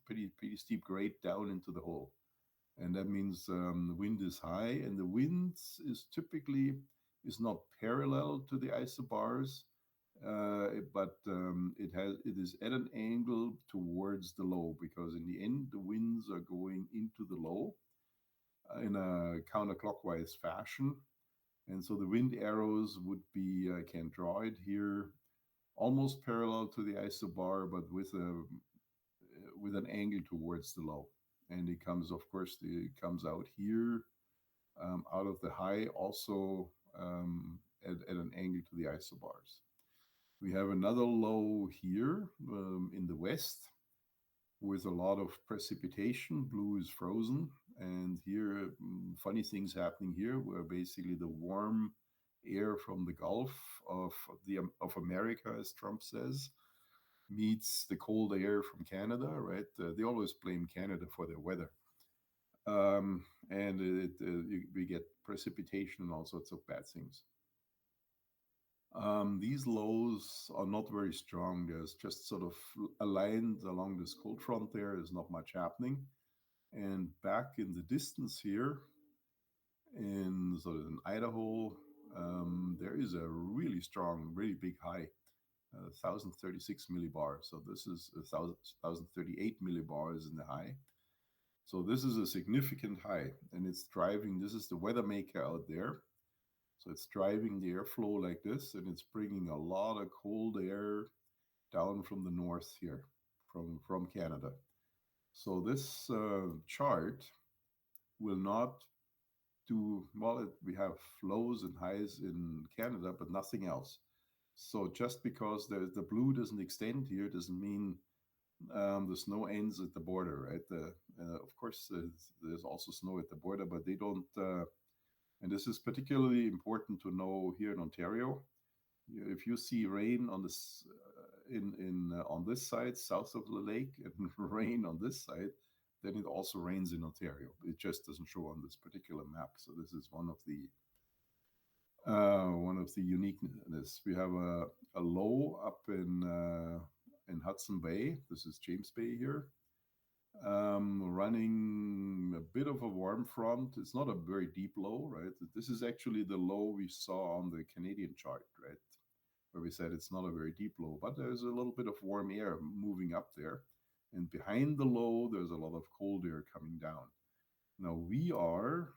pretty steep grade down into the hole, and that means the wind is high, and the wind is typically not parallel to the isobars, but it is at an angle towards the low, because in the end the winds are going into the low in a counterclockwise fashion. And so the wind arrows would be, I can draw it here, almost parallel to the isobar, but with an angle towards the low. And it comes out here, out of the high, also at an angle to the isobars. We have another low here in the west with a lot of precipitation. Blue is frozen. And here, funny things happening here, where basically the warm air from the Gulf of of America, as Trump says, meets the cold air from Canada, right? They always blame Canada for their weather. And we get precipitation and all sorts of bad things. These lows are not very strong. There's just sort of aligned along this cold front there is not much happening. And back in the distance here, in sort of in Idaho, there is a really strong, really big high, 1036 millibars. So this is 1038 millibars in the high. So this is a significant high, and it's driving. This is the weather maker out there. So it's driving the airflow like this, and it's bringing a lot of cold air down from the north here, from Canada. So this chart will not do well. We have lows and highs in Canada, but nothing else. So just because the blue doesn't extend here doesn't mean the snow ends at the border, right? Of course, there's also snow at the border, but they don't. And this is particularly important to know here in Ontario. If you see rain on this on this side, south of the lake, and rain on this side, then it also rains in Ontario. It just doesn't show on this particular map. So this is one of the uniqueness. We have a low up in Hudson Bay. This is James Bay here. Running a bit of a warm front. It's not a very deep low, right? This is actually the low we saw on the Canadian chart, right? Where we said it's not a very deep low, but there's a little bit of warm air moving up there. And behind the low, there's a lot of cold air coming down. Now we are,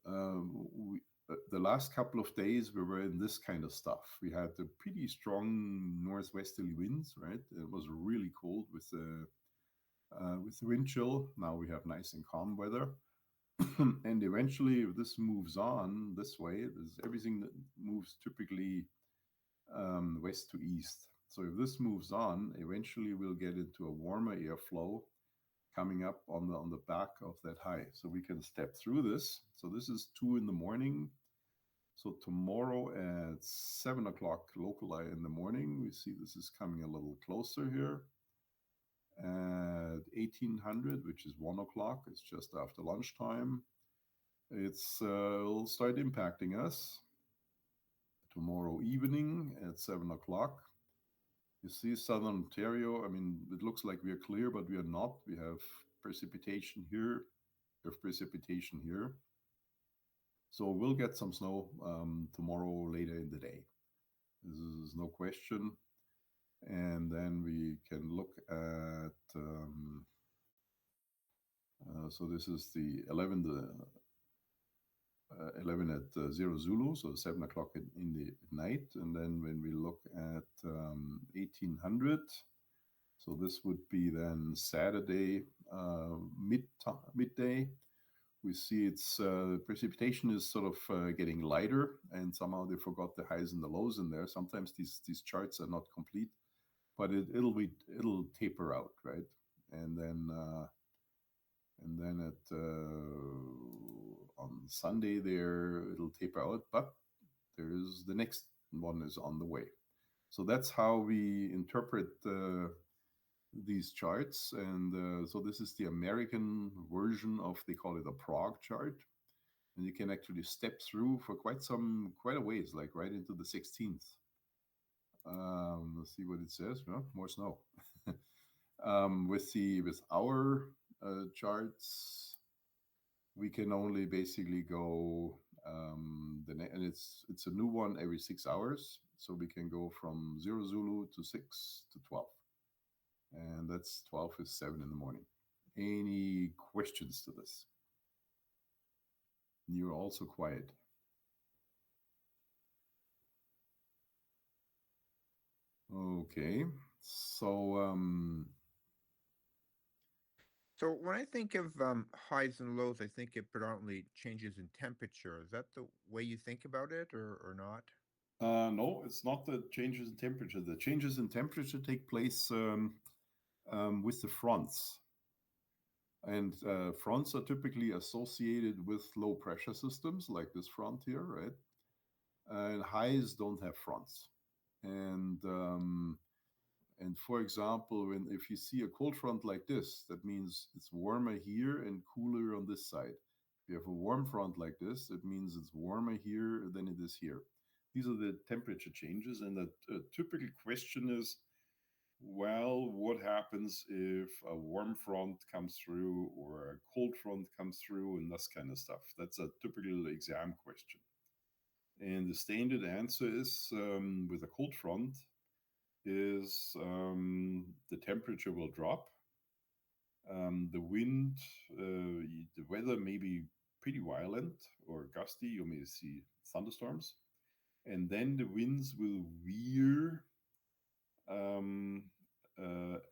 the last couple of days we were in this kind of stuff. We had the pretty strong northwesterly winds, right? It was really cold with the wind chill. Now we have nice and calm weather. And eventually, if this moves on this way, there's everything that moves typically west to east. So if this moves on, eventually we'll get into a warmer airflow coming up on the back of that high. So we can step through this. So this is 2 in the morning. So tomorrow at 7 o'clock local eye in the morning, we see this is coming a little closer here. At 1800, which is 1 o'clock, it's just after lunchtime. It'll start impacting us tomorrow evening at 7 o'clock. You see southern Ontario, I mean, it looks like we are clear, but we are not. We have precipitation here, precipitation here. So we'll get some snow tomorrow later in the day. This is no question. And then we can look at, so this is the 11 at 0 Zulu, so 7 o'clock in the night. And then when we look at 1800, so this would be then Saturday midday. We see it's precipitation is sort of getting lighter, and somehow they forgot the highs and the lows in there. Sometimes these charts are not complete, but it'll taper out, right? And then at on Sunday there it'll taper out, but there's the next one is on the way. So that's how we interpret these charts. And so this is the American version of, they call it a Prague chart. And you can actually step through for quite a ways, like right into the 16th. Let's see what it says. Well, more snow. With our charts, we can only basically go and it's a new one every 6 hours. So we can go from 0 Zulu to 6 to 12. And that's 12 is 7 in the morning. Any questions to this? You're also quiet. Okay, so
So when I think of highs and lows, I think it predominantly changes in temperature. Is that the way you think about it, or not?
no, it's not the changes in temperature. The changes in temperature take place with the fronts. And fronts are typically associated with low pressure systems like this front here, right? And highs don't have fronts. And for example, when if you see a cold front like this, that means it's warmer here and cooler on this side. If you have a warm front like this, it means it's warmer here than it is here. These are the temperature changes. And the typical question is, well, what happens if a warm front comes through or a cold front comes through and this kind of stuff? That's a typical exam question. And the standard answer is with a cold front is the temperature will drop. The wind, the weather may be pretty violent or gusty. You may see thunderstorms. And then the winds will veer um,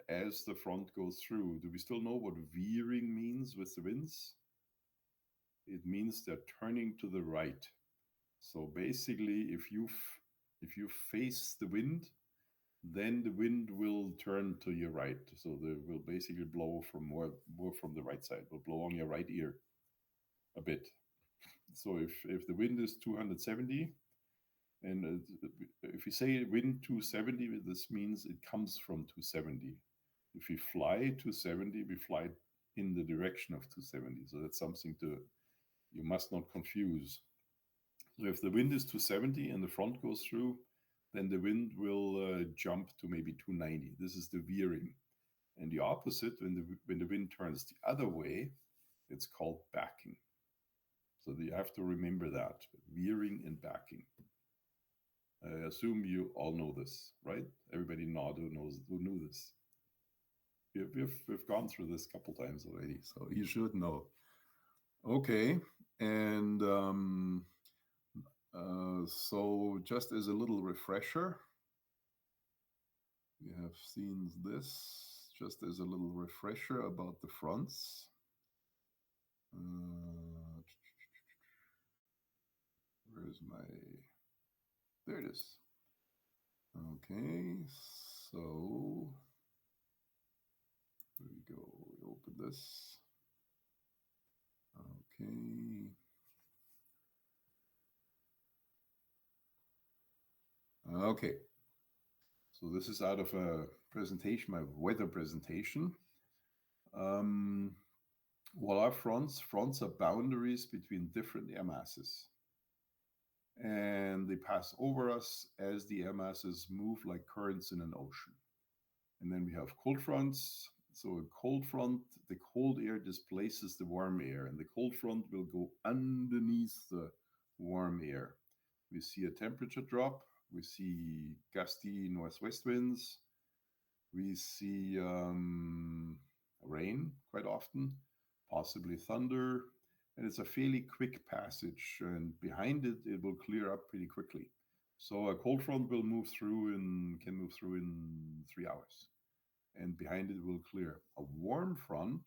as the front goes through. Do we still know what veering means with the winds? It means they're turning to the right. So basically, if you face the wind, then the wind will turn to your right. So they will basically blow from more from the right side. Will blow on your right ear a bit. So if the wind is 270, and if you say wind 270, this means it comes from 270. If we fly 270, we fly in the direction of 270. So that's something you must not confuse. So if the wind is 270 and the front goes through, then the wind will jump to maybe 290. This is the veering. And the opposite, when the wind turns the other way, it's called backing. So you have to remember that, veering and backing. I assume you all know this, right? Everybody who knew this. We've gone through this a couple times already, so you should know. Okay, and so just as a little refresher, we have seen this just as a little refresher about the fronts. Where's my, there it is. Okay, so here we go, we open this. Okay. Okay. So this is out of a presentation, my weather presentation. What are fronts? Fronts are boundaries between different air masses. And they pass over us as the air masses move like currents in an ocean. And then we have cold fronts. So a cold front, the cold air displaces the warm air, and the cold front will go underneath the warm air. We see a temperature drop. We see gusty northwest winds. We see rain quite often, possibly thunder, and it's a fairly quick passage. And behind it, it will clear up pretty quickly. So a cold front will can move through in 3 hours, and behind it will clear. A warm front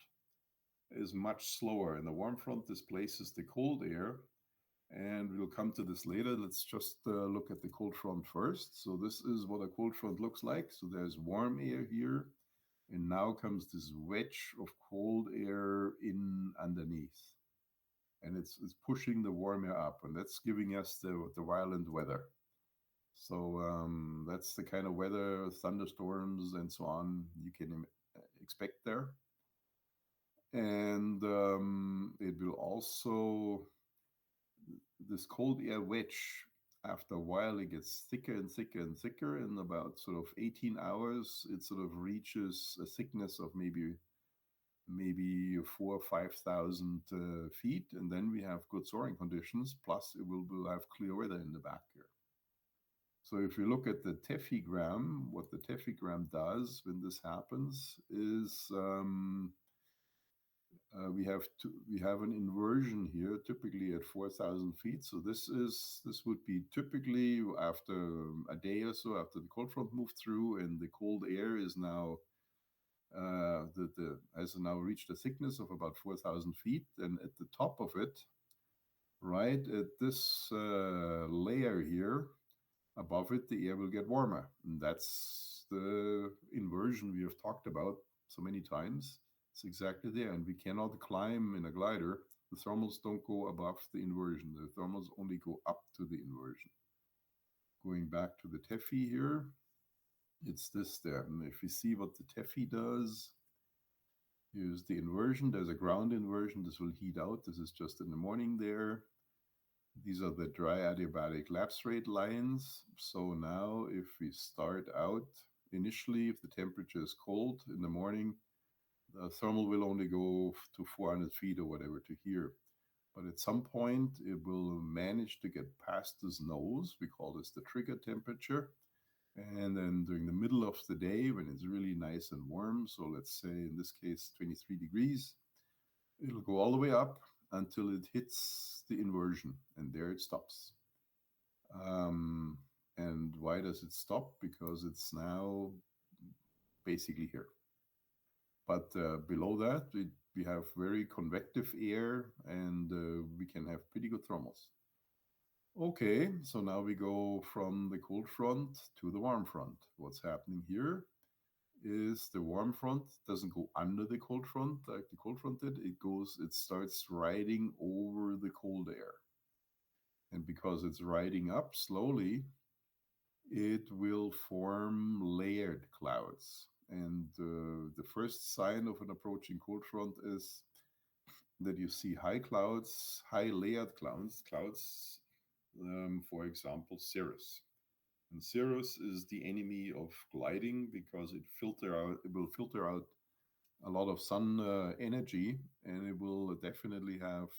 is much slower, and the warm front displaces the cold air. And we'll come to this later. Let's just look at the cold front first. So this is what a cold front looks like. So there's warm air here, and now comes this wedge of cold air in underneath, and it's pushing the warm air up, and that's giving us the violent weather. So that's the kind of weather, thunderstorms and so on, you can expect there. And it will also, this cold air wedge, after a while, it gets thicker and thicker and thicker. In about sort of 18 hours, it sort of reaches a thickness of maybe 4,000 or 5,000 feet, and then we have good soaring conditions. Plus, we'll have clear weather in the back here. So if you look at the tephigram, what the tephigram does when this happens is we have an inversion here, typically at 4,000 feet. So this would be typically after a day or so after the cold front moved through, and the cold air is now has now reached a thickness of about 4,000 feet, and at the top of it, right at this layer here, above it, the air will get warmer. And that's the inversion we have talked about so many times. It's exactly there. And we cannot climb in a glider. The thermals don't go above the inversion. The thermals only go up to the inversion. Going back to the TEFI here, it's this there. And if you see what the TEFI does, here's the inversion. There's a ground inversion. This will heat out. This is just in the morning there. These are the dry adiabatic lapse rate lines. So now if we start out initially, if the temperature is cold in the morning, the thermal will only go to 400 feet or whatever to here. But at some point, it will manage to get past this nose. We call this the trigger temperature. And then during the middle of the day, when it's really nice and warm, so let's say in this case 23 degrees, it'll go all the way up until it hits the inversion, and there it stops. And why does it stop? Because it's now basically here. But below that, we have very convective air, and we can have pretty good thermals. Okay, so now we go from the cold front to the warm front. What's happening here is the warm front doesn't go under the cold front like the cold front did. It starts riding over the cold air. And because it's riding up slowly, it will form layered clouds. And the first sign of an approaching cold front is that you see high clouds, high layered clouds, for example, cirrus. And cirrus is the enemy of gliding because it will filter out a lot of sun energy, and it will definitely have.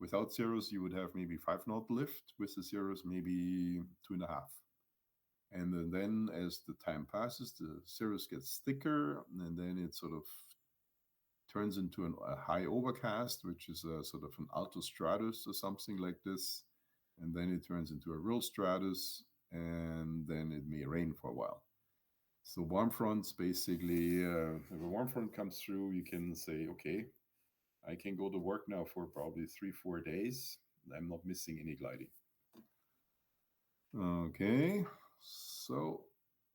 Without cirrus, you would have maybe 5 knot lift. With the cirrus, maybe 2.5. And then as the time passes, the cirrus gets thicker, and then it sort of turns into a high overcast, which is a sort of an altostratus or something like this. And then it turns into a real stratus, and then it may rain for a while. So warm fronts, basically, if a warm front comes through, you can say, okay, I can go to work now for probably 3-4 days. I'm not missing any gliding. Okay, so,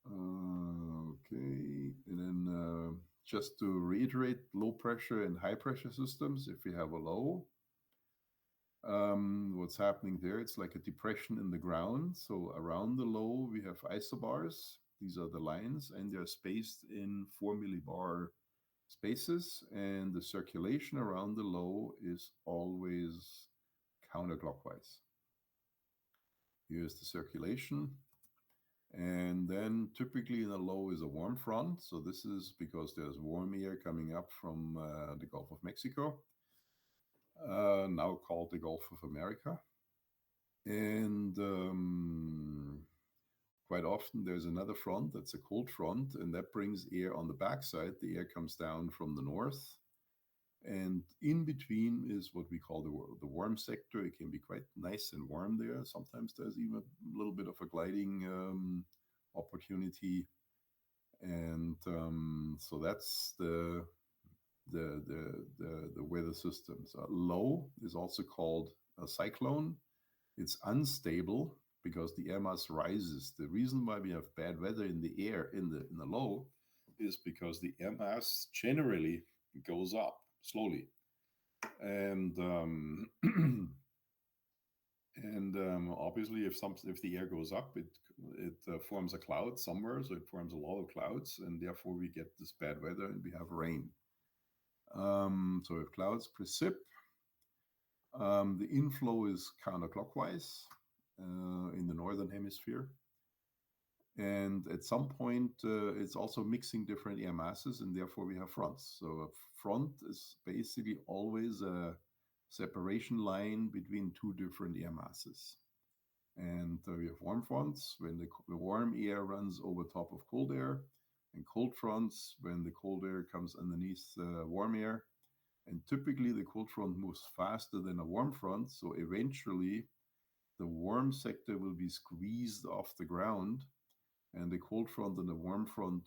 okay, and then just to reiterate, low pressure and high pressure systems, if we have a low, what's happening there, it's like a depression in the ground. So around the low, we have isobars. These are the lines, and they're spaced in 4 millibar spaces, and the circulation around the low is always counterclockwise. Here's the circulation. And then typically in the low is a warm front. So this is because there's warm air coming up from the Gulf of Mexico, now called the Gulf of America. And quite often there's another front that's a cold front, and that brings air on the backside. The air comes down from the north. And in between is what we call the warm sector. It can be quite nice and warm there. Sometimes there's even a little bit of a gliding opportunity. And so that's the weather systems. Low is also called a cyclone. It's unstable because the air mass rises. The reason why we have bad weather in the air in the low is because the air mass generally goes up slowly, and obviously if the air goes up, it forms a cloud somewhere, so it forms a lot of clouds, and therefore we get this bad weather and we have rain. So if clouds precip, the inflow is counterclockwise in the northern hemisphere. And at some point, it's also mixing different air masses, and therefore we have fronts. So a front is basically always a separation line between two different air masses. And we have warm fronts when the warm air runs over top of cold air, and cold fronts when the cold air comes underneath warm air. And typically the cold front moves faster than a warm front, so eventually the warm sector will be squeezed off the ground, and the cold front and the warm front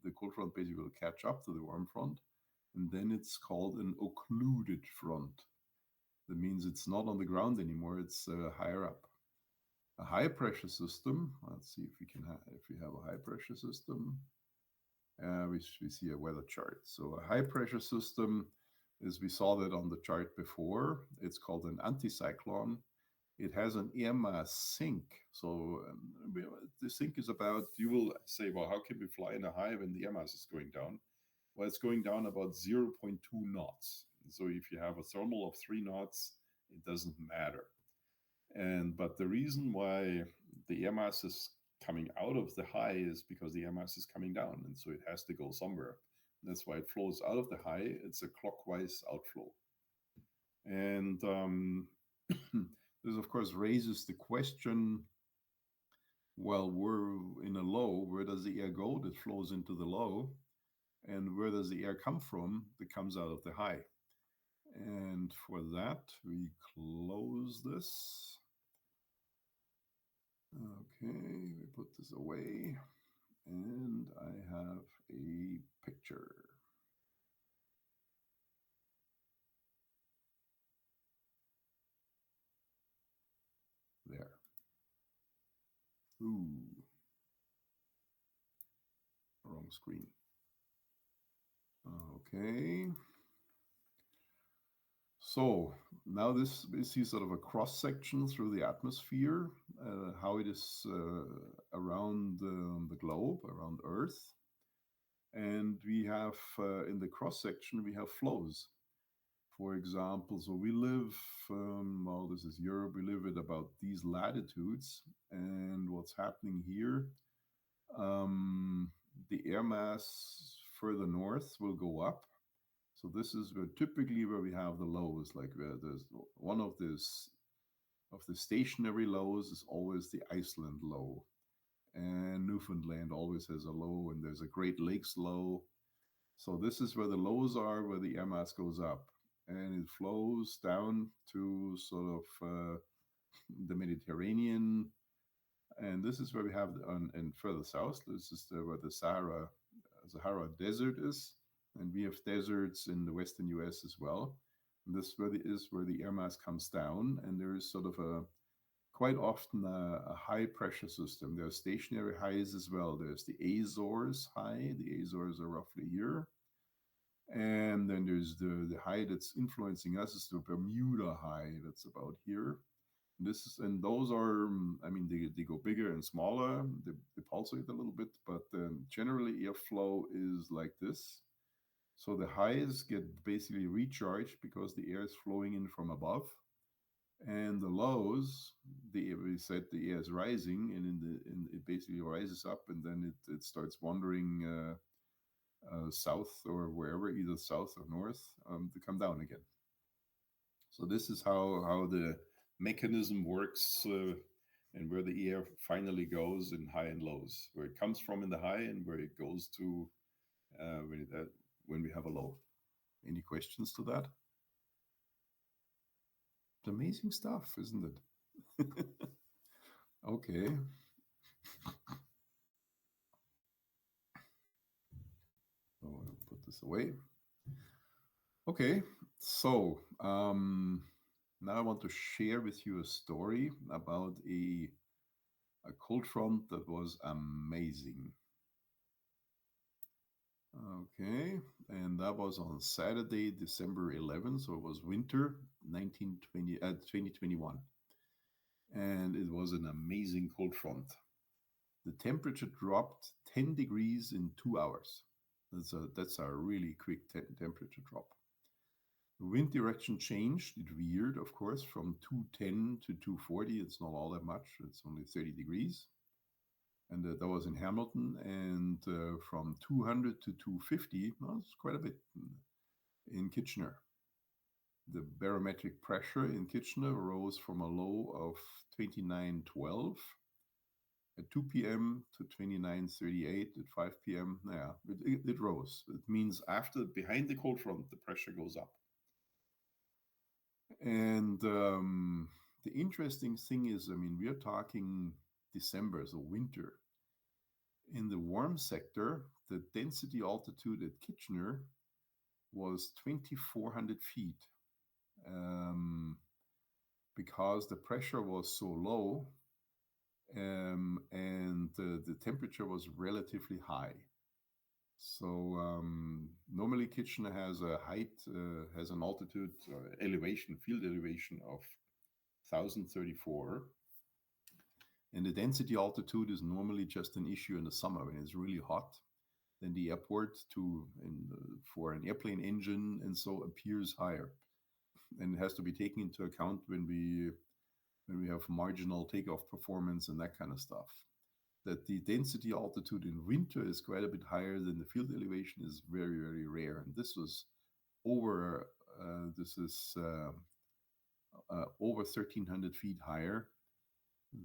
the cold front basically will catch up to the warm front, and then it's called an occluded front. That means it's not on the ground anymore, it's higher up. A high pressure system, let's see if we have a high pressure system. we see a weather chart. So a high pressure system is, we saw that on the chart before. It's called an anticyclone. It has an air mass sink. So the sink is about, you will say, well, how can we fly in a high when the air mass is going down? Well, it's going down about 0.2 knots. So if you have a thermal of 3 knots, it doesn't matter. But the reason why the air mass is coming out of the high is because the air mass is coming down, and so it has to go somewhere. That's why it flows out of the high. It's a clockwise outflow. And this, of course, raises the question, well, we're in a low. Where does the air go that flows into the low? And where does the air come from that comes out of the high? And for that, we close this. Okay, we put this away. And I have a picture. There. Ooh. Wrong screen. Okay. So now this is sort of a cross section through the atmosphere, how it is around the globe, around Earth. And we have in the cross section, we have flows. For example, so we live, well, this is Europe, we live at about these latitudes. And what's happening here, the air mass further north will go up. So this is typically where we have the lows, like where there's one of the stationary lows is always the Iceland low. And Newfoundland always has a low, and there's a Great Lakes low. So this is where the lows are, where the air mass goes up. And it flows down to sort of the Mediterranean. And this is where we have, and further south, this is where the Sahara Desert is. And we have deserts in the western US as well. And this is where the air mass comes down. And there is sort of quite often a high pressure system. There are stationary highs as well. There's the Azores high. The Azores are roughly here. And then there's the high that's influencing us is the Bermuda high. That's about here. And those are, I mean, they go bigger and smaller. They pulsate a little bit, but generally airflow is like this. So the highs get basically recharged because the air is flowing in from above. And the lows, we said the air is rising, and it basically rises up, and then it starts wandering south or wherever, either south or north, to come down again. So this is how the mechanism works, and where the air finally goes in high and lows, where it comes from in the high and where it goes to when we have a low. Any questions to that? It's amazing stuff, isn't it? Okay. So I'll put this away. Okay, so now I want to share with you a story about a cold front that was amazing. Okay, and that was on Saturday, December 11th, so it was winter 2021. And it was an amazing cold front. The temperature dropped 10 degrees in 2 hours. That's a really quick temperature drop. The wind direction changed. It veered, of course, from 210 to 240. It's not all that much. It's only 30 degrees. And that was in Hamilton. And from 200 to 250, well, it's quite a bit in Kitchener. The barometric pressure in Kitchener rose from a low of 2912 at 2 p.m. to 2938 at 5 p.m. Yeah, it rose. It means behind the cold front, the pressure goes up. And the interesting thing is, I mean, we are talking December, so winter. In the warm sector, the density altitude at Kitchener was 2,400 feet. Because the pressure was so low, and the temperature was relatively high. So normally Kitchener has a height, has an altitude, elevation, field elevation of 1034. And the density altitude is normally just an issue in the summer when it's really hot. Then the airport for an airplane engine and so appears higher. And it has to be taken into account when we have marginal takeoff performance and that kind of stuff. That the density altitude in winter is quite a bit higher than the field elevation is very, very rare. And this was over, over 1,300 feet higher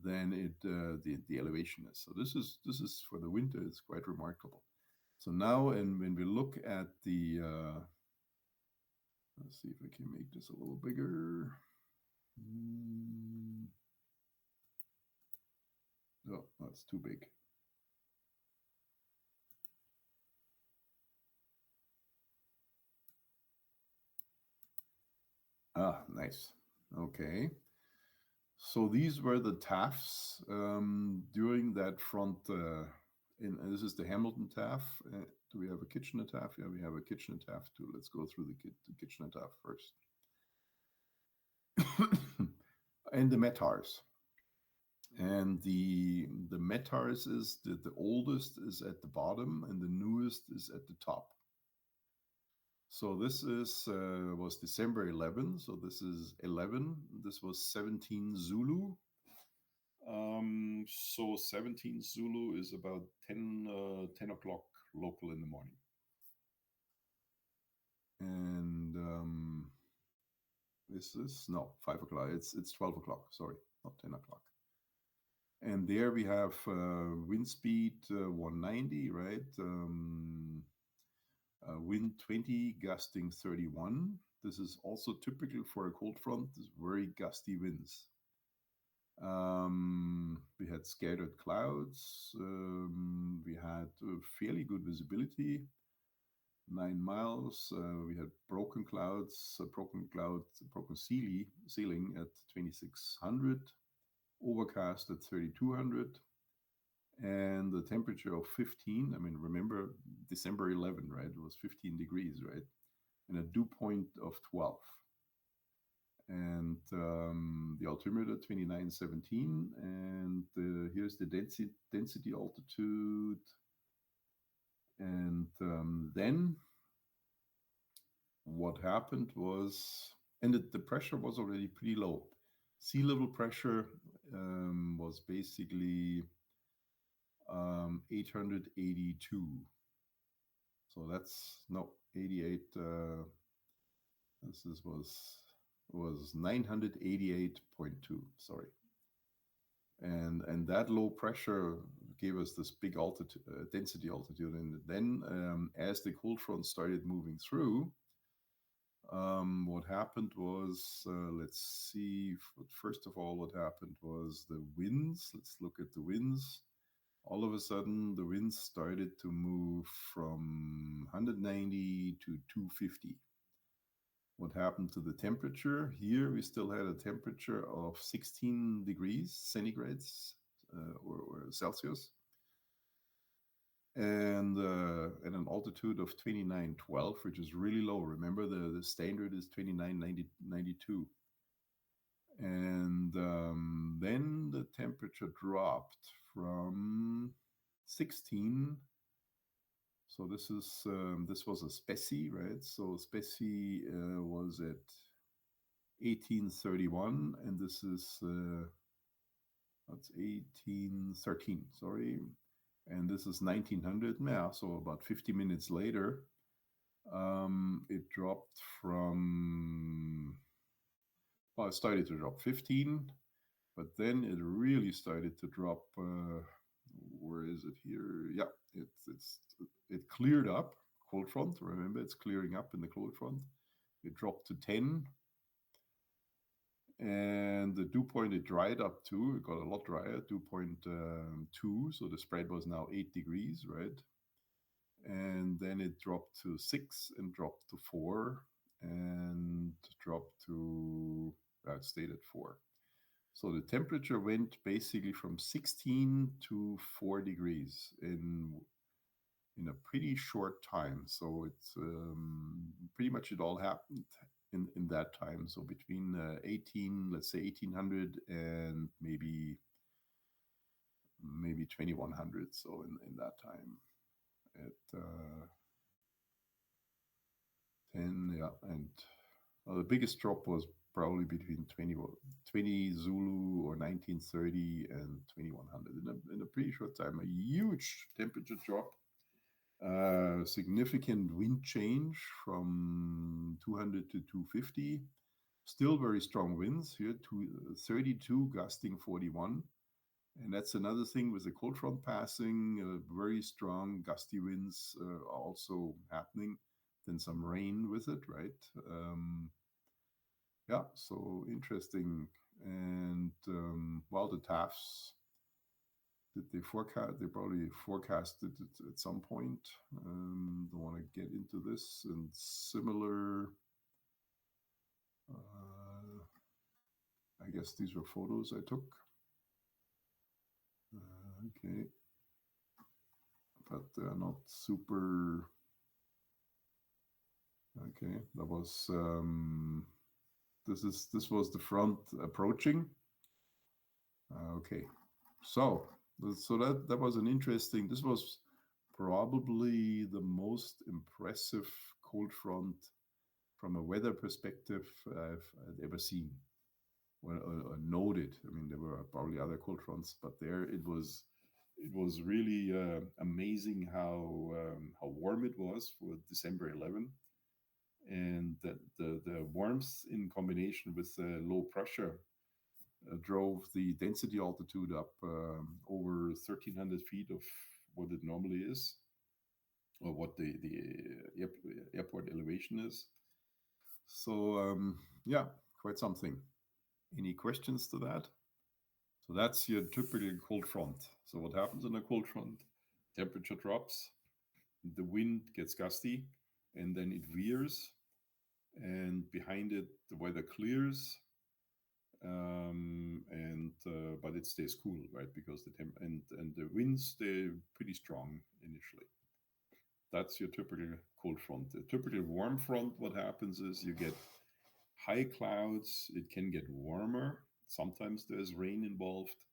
than the elevation is. So this is for the winter, it's quite remarkable. So now, and when we look at the, let's see if I can make this a little bigger. Oh, that's too big. Ah, nice. Okay. So these were the TAFs during that front. This is the Hamilton TAF. Do we have a Kitchener TAF? Yeah, we have a Kitchener TAF too. Let's go through the Kitchener TAF first. And the METARs. And the METARs is the oldest is at the bottom and the newest is at the top. So this was December 11. So this is 11. This was 17 Zulu. So 17 Zulu is about 10 o'clock local in the morning. And this is, no, 5 o'clock. It's 12 o'clock. Sorry, not 10 o'clock. And there we have wind speed 190, right? Wind 20, gusting 31. This is also typical for a cold front. It's very gusty winds. We had scattered clouds. We had fairly good visibility, 9 miles. We had broken clouds, broken ceiling at 2600, overcast at 3200, and the temperature of 15. I mean, remember December 11, right? It was 15 degrees, right? And a dew point of 12. And the altimeter 2917, and here's the density altitude. And then what happened was, and the pressure was already pretty low. Sea level pressure was basically 882. So that's, no, 88. This was 988.2, sorry. And that low pressure gave us this big density altitude. And then as the cold front started moving through, what happened was, let's see, first of all, what happened was the winds. Let's look at the winds. All of a sudden, the winds started to move from 190 to 250. What happened to the temperature? Here we still had a temperature of 16 degrees centigrades or Celsius, and an altitude of 2912, which is really low. Remember, the standard is 2992. And then the temperature dropped from 16. So this was a Specie, right? So Specie was at 1831, and this is that's 1813. Sorry, and this is 1900. Yeah, so about 50 minutes later, it dropped from. Well, it started to drop 15, but then it really started to drop. Where is it here? Yeah, it cleared up. Cold front. Remember, it's clearing up in the cold front. It dropped to 10, and the dew point it dried up to. It got a lot drier. Dew point 2. So the spread was now 8 degrees, right? And then it dropped to 6 and dropped to 4 and dropped to. It stayed at 4. So the temperature went basically from 16 to 4 degrees in in a pretty short time. So it's pretty much it all happened in that time. So between let's say 1800 and maybe 2100. So in that time, at 10, yeah, and the biggest drop was probably between 20 Zulu or 1930 and 2100 in a pretty short time. A huge temperature drop, significant wind change from 200 to 250. Still very strong winds here, 32 gusting 41. And that's another thing with the cold front passing, very strong gusty winds also happening. Then some rain with it, right? Yeah, so interesting. And while the TAFs, did they forecast? They probably forecasted it at some point. Don't want to get into this. And similar, I guess these were photos I took. Okay, but they're not super. Okay, that was this was the front approaching. Okay, so that was an interesting. This was probably the most impressive cold front from a weather perspective I'd ever seen or noted. I mean, there were probably other cold fronts, but there it was really amazing how warm it was for December 11, and that the warmth in combination with low pressure drove the density altitude up over 1,300 feet of what it normally is, or what the airport elevation is. So yeah, quite something. Any questions to that? So that's your typical cold front. So what happens in a cold front? Temperature drops, the wind gets gusty, and then it veers, and behind it the weather clears, but it stays cool, right? Because the temp and the winds stay pretty strong initially. That's your typical cold front. The typical warm front, what happens is you get high clouds. It can get warmer. Sometimes there's rain involved,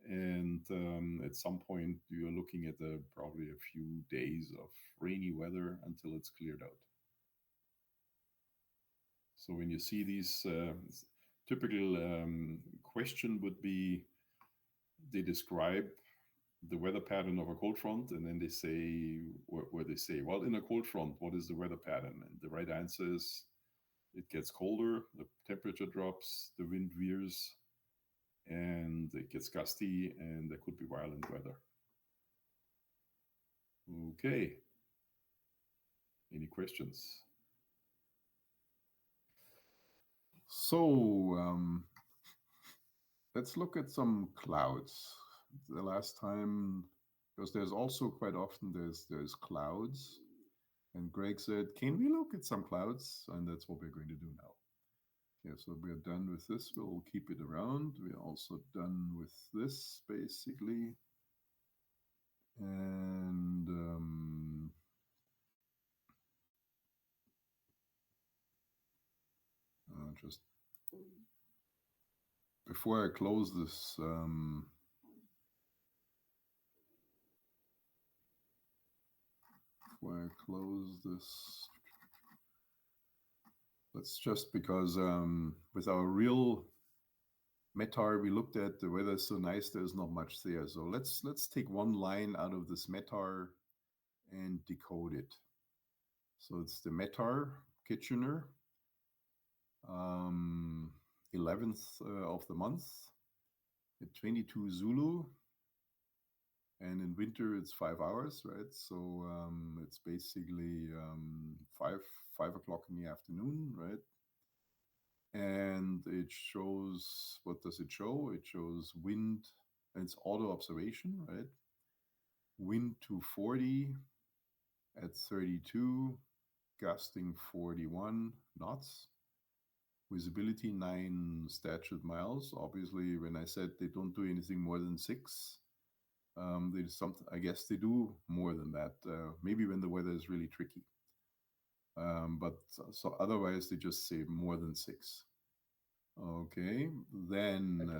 and at some point you're looking at probably a few days of rainy weather until it's cleared out. So when you see these typical question would be, they describe the weather pattern of a cold front, and then they say where they say, well, in a cold front, what is the weather pattern? And the right answer is, it gets colder, the temperature drops, the wind veers, and it gets gusty, and there could be violent weather. Okay. Any questions? So let's look at some clouds. The last time, because there's also quite often there's clouds, and Greg said, can we look at some clouds? And that's what we're going to do now. Yeah, so we're done with this. We'll keep it around. We're also done with this, basically. And just before I close this, let's just, because with our real METAR, we looked at the weather is so nice, there's not much there. So let's take one line out of this METAR and decode it. So it's the METAR Kitchener, 11th of the month at 22 Zulu, and in winter it's 5 hours, right? So it's basically 5 o'clock in the afternoon, right? And it shows, what does it show? It shows wind, and it's auto observation, right? Wind 240 at 32, gusting 41 knots. Visibility 9 statute miles. Obviously, when I said they don't do anything more than 6, They something. I guess they do more than that. Maybe when the weather is really tricky. But so otherwise they just say more than six. Okay, then.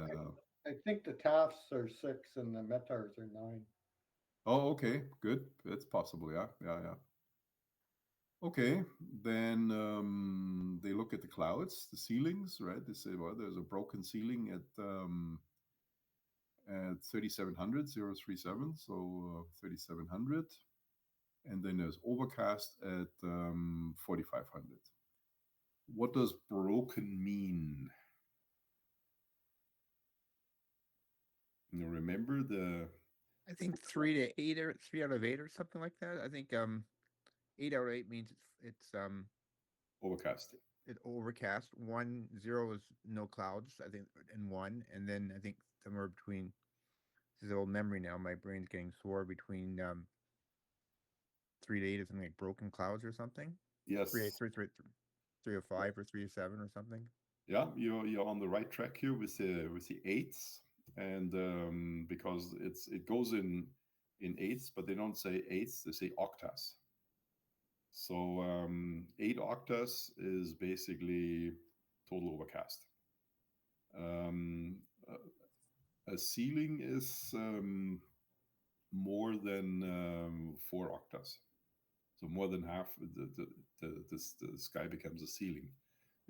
I think the TAFs are 6 and the METARs are 9.
Oh, okay, good. That's possible. Yeah, yeah, yeah. Okay, then they look at the clouds, the ceilings, right? They say, well, there's a broken ceiling at 3700, 037, so 3700. And then there's overcast at 4500. What does broken mean? You remember the
I think 3 to 8 or 3 out of 8 or something like that. I think 8 out of 8 means it's
overcast?
it overcast. 1 0 is no clouds. I think, and 1, and then I think somewhere between. This is old memory now. My brain's getting sore. Between 3 to 8 is something like broken clouds or something.
Yes.
3 or 5 or 3 or 7 or something.
Yeah, you're on the right track here with the eights, and because it goes in eighths, but they don't say eighths; they say octas. So 8 octas is basically total overcast. Um, a ceiling is more than 4 octas. So more than half the sky becomes a ceiling,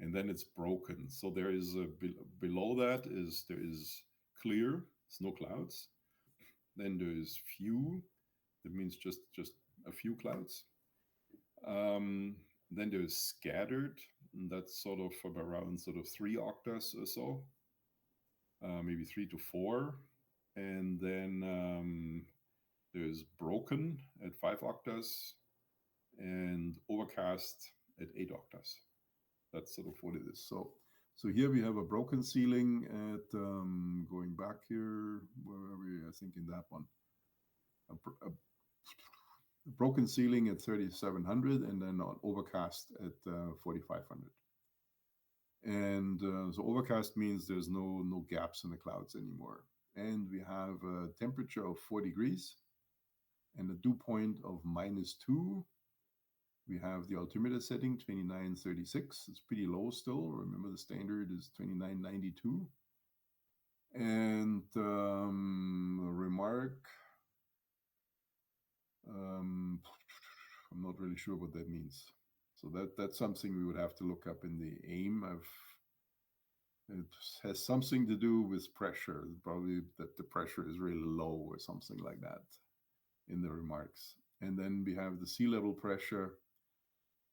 and then it's broken. So there is below that there is clear, snow clouds. Then there is few. That means just a few clouds. Then there is scattered. And that's sort of around sort of 3 octas or so, maybe 3 to 4. And then there's broken at 5 octas and overcast at 8 octas. That's sort of what it is. So here we have a broken ceiling at going back here, where are we? I think in that one. A broken ceiling at 3700 and then on overcast at 4500. And so overcast means there's no gaps in the clouds anymore. And we have a temperature of 4 degrees and a dew point of -2. We have the altimeter setting 2936. It's pretty low still. Remember, the standard is 2992. And remark, I'm not really sure what that means. So that's something we would have to look up in the AIM. It has something to do with pressure, probably that the pressure is really low or something like that in the remarks. And then we have the sea level pressure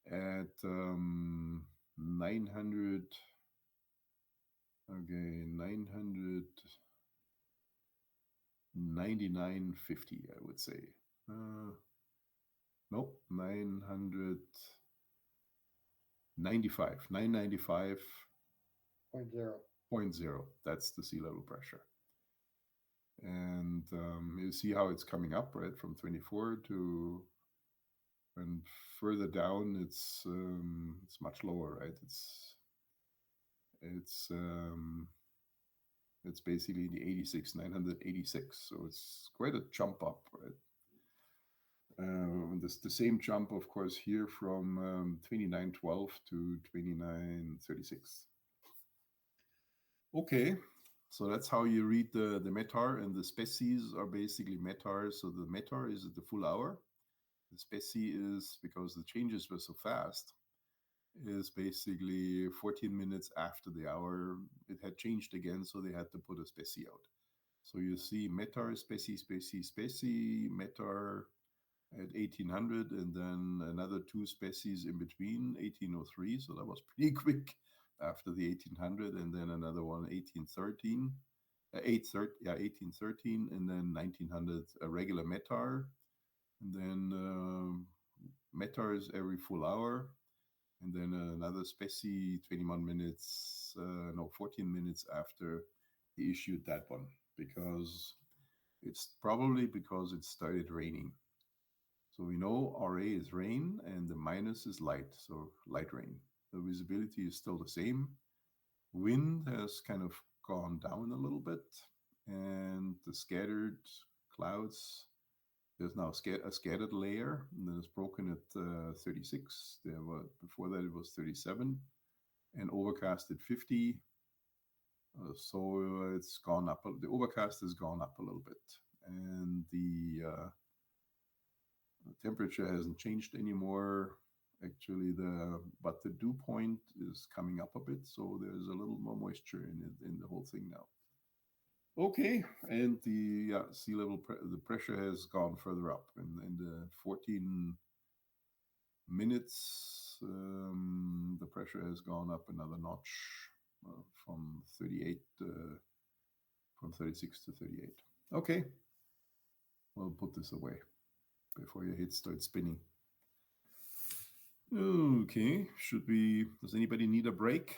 at 900, okay, 999.50, I would say. Nope, 995, 995.0. That's the sea level pressure. And you see how it's coming up, right, from 24 to, and further down it's much lower, right? It's basically the 986. So it's quite a jump up, right? The same jump, of course, here from 2912 to 2936. Okay, so that's how you read the METAR, and the species are basically METAR. So the METAR is at the full hour. The specie is, because the changes were so fast, is basically 14 minutes after the hour. It had changed again, so they had to put a specie out. So you see METAR, specie, METAR at 1800, and then another 2 species in between, 1803. So that was pretty quick after the 1800, and then another one, 1813. 1813, and then 1900, a regular METAR, and then METARs every full hour, and then another specie 21 minutes, 14 minutes after he issued that one, because it's probably because it started raining. So we know RA is rain and the minus is light, so light rain. The visibility is still the same. Wind has kind of gone down a little bit, and the scattered clouds. There's now a scattered layer, and then it's broken at 36. Before that it was 37, and overcast at 50. So it's gone up. The overcast has gone up a little bit, and the temperature hasn't changed anymore. Actually, but the dew point is coming up a bit, so there's a little more moisture in the whole thing now. Okay, and the sea level, the pressure has gone further up. In the 14 minutes, the pressure has gone up another notch from 38, from 36 to 38. Okay, we'll put this away before your head starts spinning. Okay, does anybody need a break?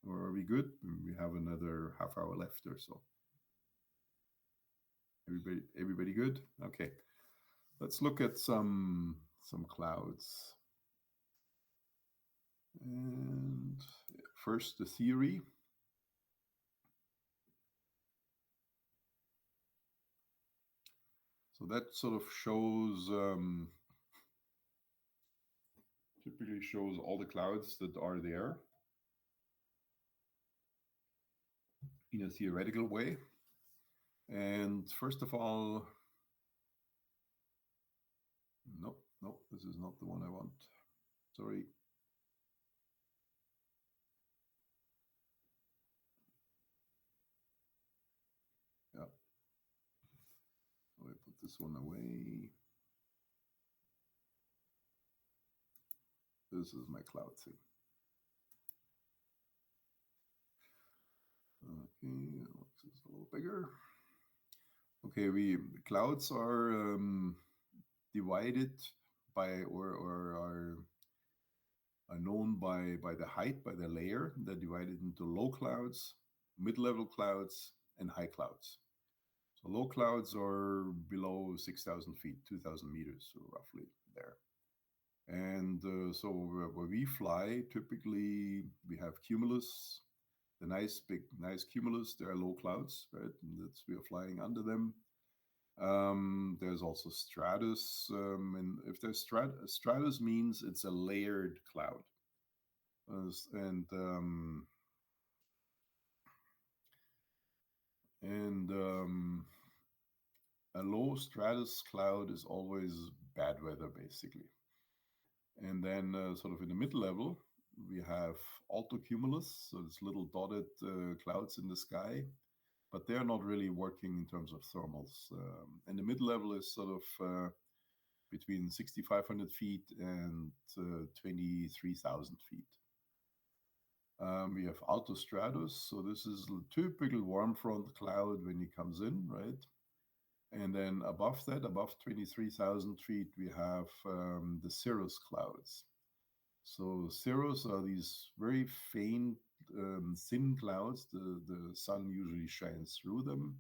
Or are we good? We have another half hour left or so. Everybody good? Okay. Let's look at some clouds. And first, the theory. So that sort of shows, typically shows all the clouds that are there in a theoretical way. And first of all, nope, this is not the one I want. Sorry. Yeah. I put this one away. This is my cloud thing. Okay, this is a little bigger. Okay, clouds are divided by or are known by the height, by the layer. They're divided into low clouds, mid-level clouds, and high clouds. So low clouds are below 6,000 feet, 2,000 meters, so roughly there. And so where we fly, typically we have cumulus, the nice cumulus. There are low clouds, right? And we are flying under them. There's also stratus, and if there's stratus means it's a layered cloud, and a low stratus cloud is always bad weather, basically. And then sort of in the mid-level, we have altocumulus, so it's little dotted clouds in the sky, but they're not really working in terms of thermals. And the mid-level is sort of between 6,500 feet and 23,000 feet. We have altostratus, so this is a typical warm front cloud when it comes in, right? And then above that, above 23,000 feet, we have the cirrus clouds. So cirrus are these very faint, thin clouds. The sun usually shines through them.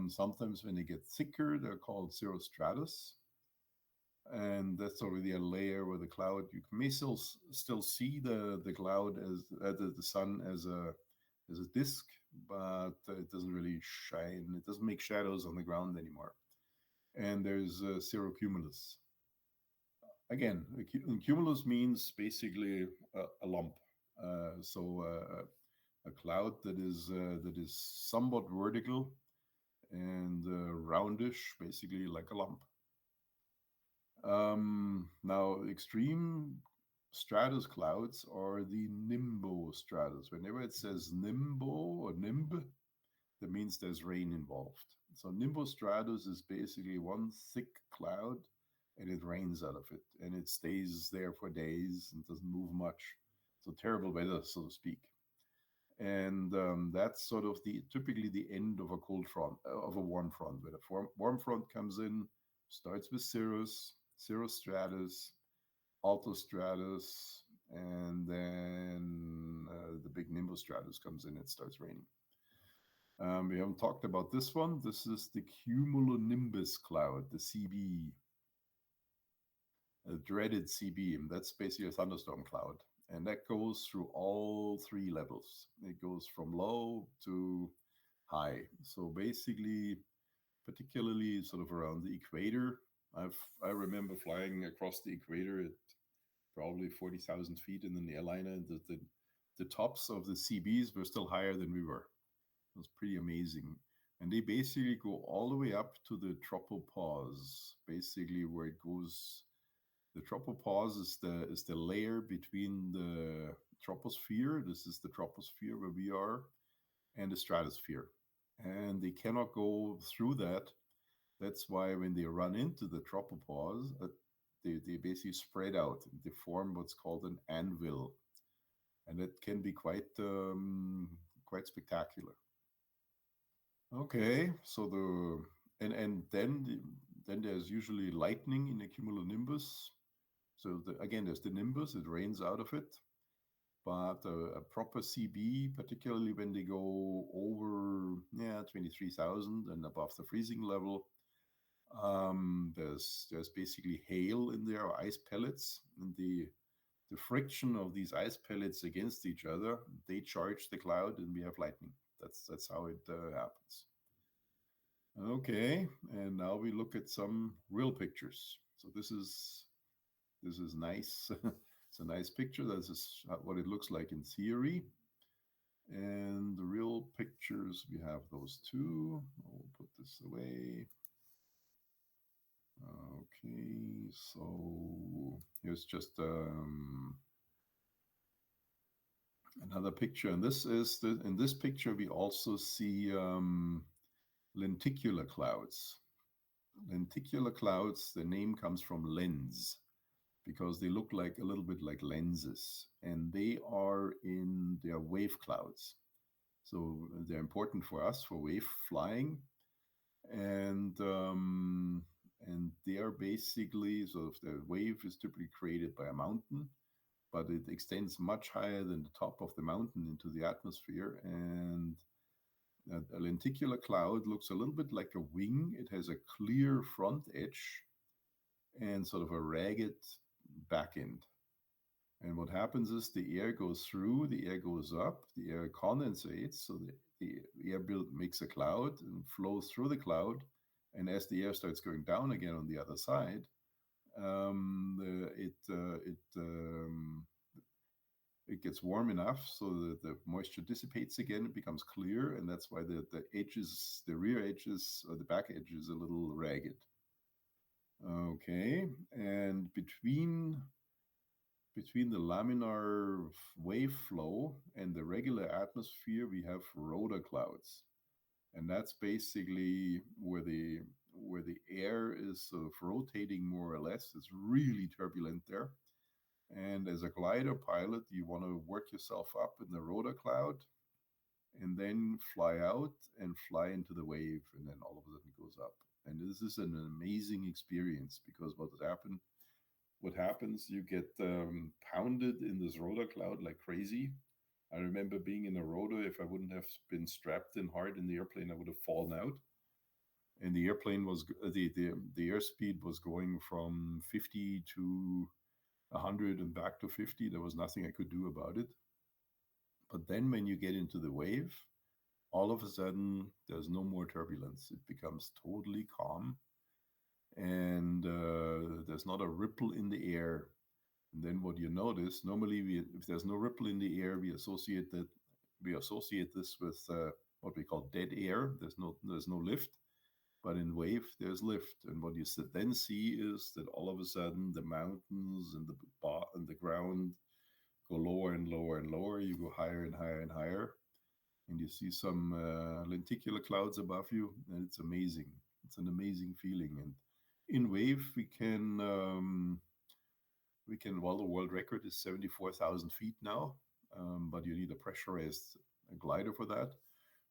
Sometimes when they get thicker, they're called cirrostratus. And that's already a layer where the cloud, you may still see the cloud as the sun as a disk, but it doesn't really shine. It doesn't make shadows on the ground anymore. And there's cirrocumulus. Again, cumulus means basically a lump. So a cloud that is somewhat vertical and roundish, basically like a lump. Now, extreme stratus clouds are the nimbostratus. Whenever it says nimbo or nimb, that means there's rain involved. So nimbostratus is basically one thick cloud, and it rains out of it, and it stays there for days and doesn't move much. So terrible weather, so to speak. And that's sort of typically the end of a cold front, of a warm front. When a warm front comes in, starts with cirrostratus, altostratus, and then the big nimbostratus comes in. It starts raining. We haven't talked about this one. This is the cumulonimbus cloud, the CB, a dreaded CB. That's basically a thunderstorm cloud, and that goes through all three levels. It goes from low to high. So basically, particularly sort of around the equator. I remember flying across the equator at probably 40,000 feet in an airliner, and the tops of the CBs were still higher than we were. It was pretty amazing. And they basically go all the way up to the tropopause, basically where it goes. The tropopause is the layer between the troposphere. This is the troposphere where we are, and the stratosphere. And they cannot go through that. That's why when they run into the tropopause, they basically spread out and they form what's called an anvil, and it can be quite spectacular. Okay, so and then there's usually lightning in the cumulonimbus. So again, there's the nimbus; it rains out of it. But a proper CB, particularly when they go over 23,000 and above the freezing level, there's basically hail in there, or ice pellets, and the friction of these ice pellets against each other, they charge the cloud, and we have lightning. That's how it happens. Okay, and now we look at some real pictures. So this is nice. It's a nice picture. This is what it looks like in theory. And the real pictures, we have those two. I'll put this away. Okay, so here's just another picture. And this is in this picture, we also see lenticular clouds. Lenticular clouds, the name comes from lens, because they look like a little bit like lenses, and they are wave clouds. So they're important for us for wave flying, and they are basically sort of, the wave is typically created by a mountain, but it extends much higher than the top of the mountain into the atmosphere. And a lenticular cloud looks a little bit like a wing. It has a clear front edge and sort of a ragged back end. And what happens is the air goes through, the air goes up, the air condensates, so the air makes a cloud and flows through the cloud. And as the air starts going down again on the other side, it gets warm enough so that the moisture dissipates again, it becomes clear, and that's why the edges, the rear edges or the back edge is a little ragged. Okay, and between the laminar wave flow and the regular atmosphere, we have rhoda clouds, and that's basically where the air is sort of rotating more or less. It's really turbulent there. And as a glider pilot, you want to work yourself up in the rhoda cloud and then fly out and fly into the wave, and then all of a sudden it goes up. And this is an amazing experience, because what happens, you get pounded in this rhoda cloud like crazy. I remember being in a rhoda, if I wouldn't have been strapped in hard in the airplane, I would have fallen out. And the airplane was, the airspeed was going from 50 to 100 and back to 50. There was nothing I could do about it. But then when you get into the wave, all of a sudden there's no more turbulence. It becomes totally calm, and there's not a ripple in the air. And then what you notice, normally if there's no ripple in the air, we associate this with what we call dead air. There's no lift. But in wave, there's lift. And what you then see is that all of a sudden the mountains and the ground go lower and lower and lower. You go higher and higher and higher. And you see some lenticular clouds above you. And it's amazing. It's an amazing feeling. And in wave, we can, well, the world record is 74,000 feet now. But you need a pressurized glider for that.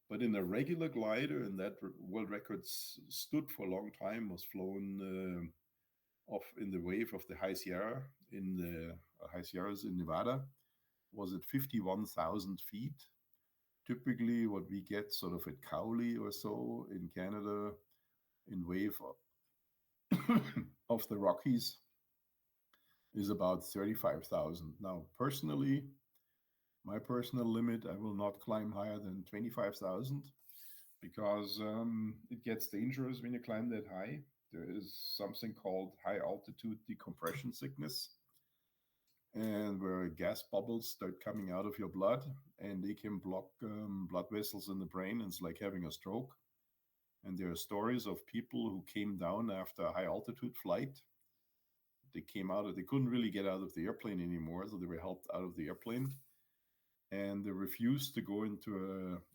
But in a regular glider, and that world record stood for a long time, was flown off in the wave of the High Sierra, in the High Sierras in Nevada, was at 51,000 feet. Typically what we get sort of at Cowley or so in Canada, in wave of the Rockies, is about 35,000. Now, personally, my personal limit, I will not climb higher than 25,000, because it gets dangerous when you climb that high. There is something called high altitude decompression sickness, and where gas bubbles start coming out of your blood, and they can block blood vessels in the brain. And it's like having a stroke. And there are stories of people who came down after a high altitude flight. They came out of, they couldn't really get out of the airplane anymore, so they were helped out of the airplane, and they refused to go into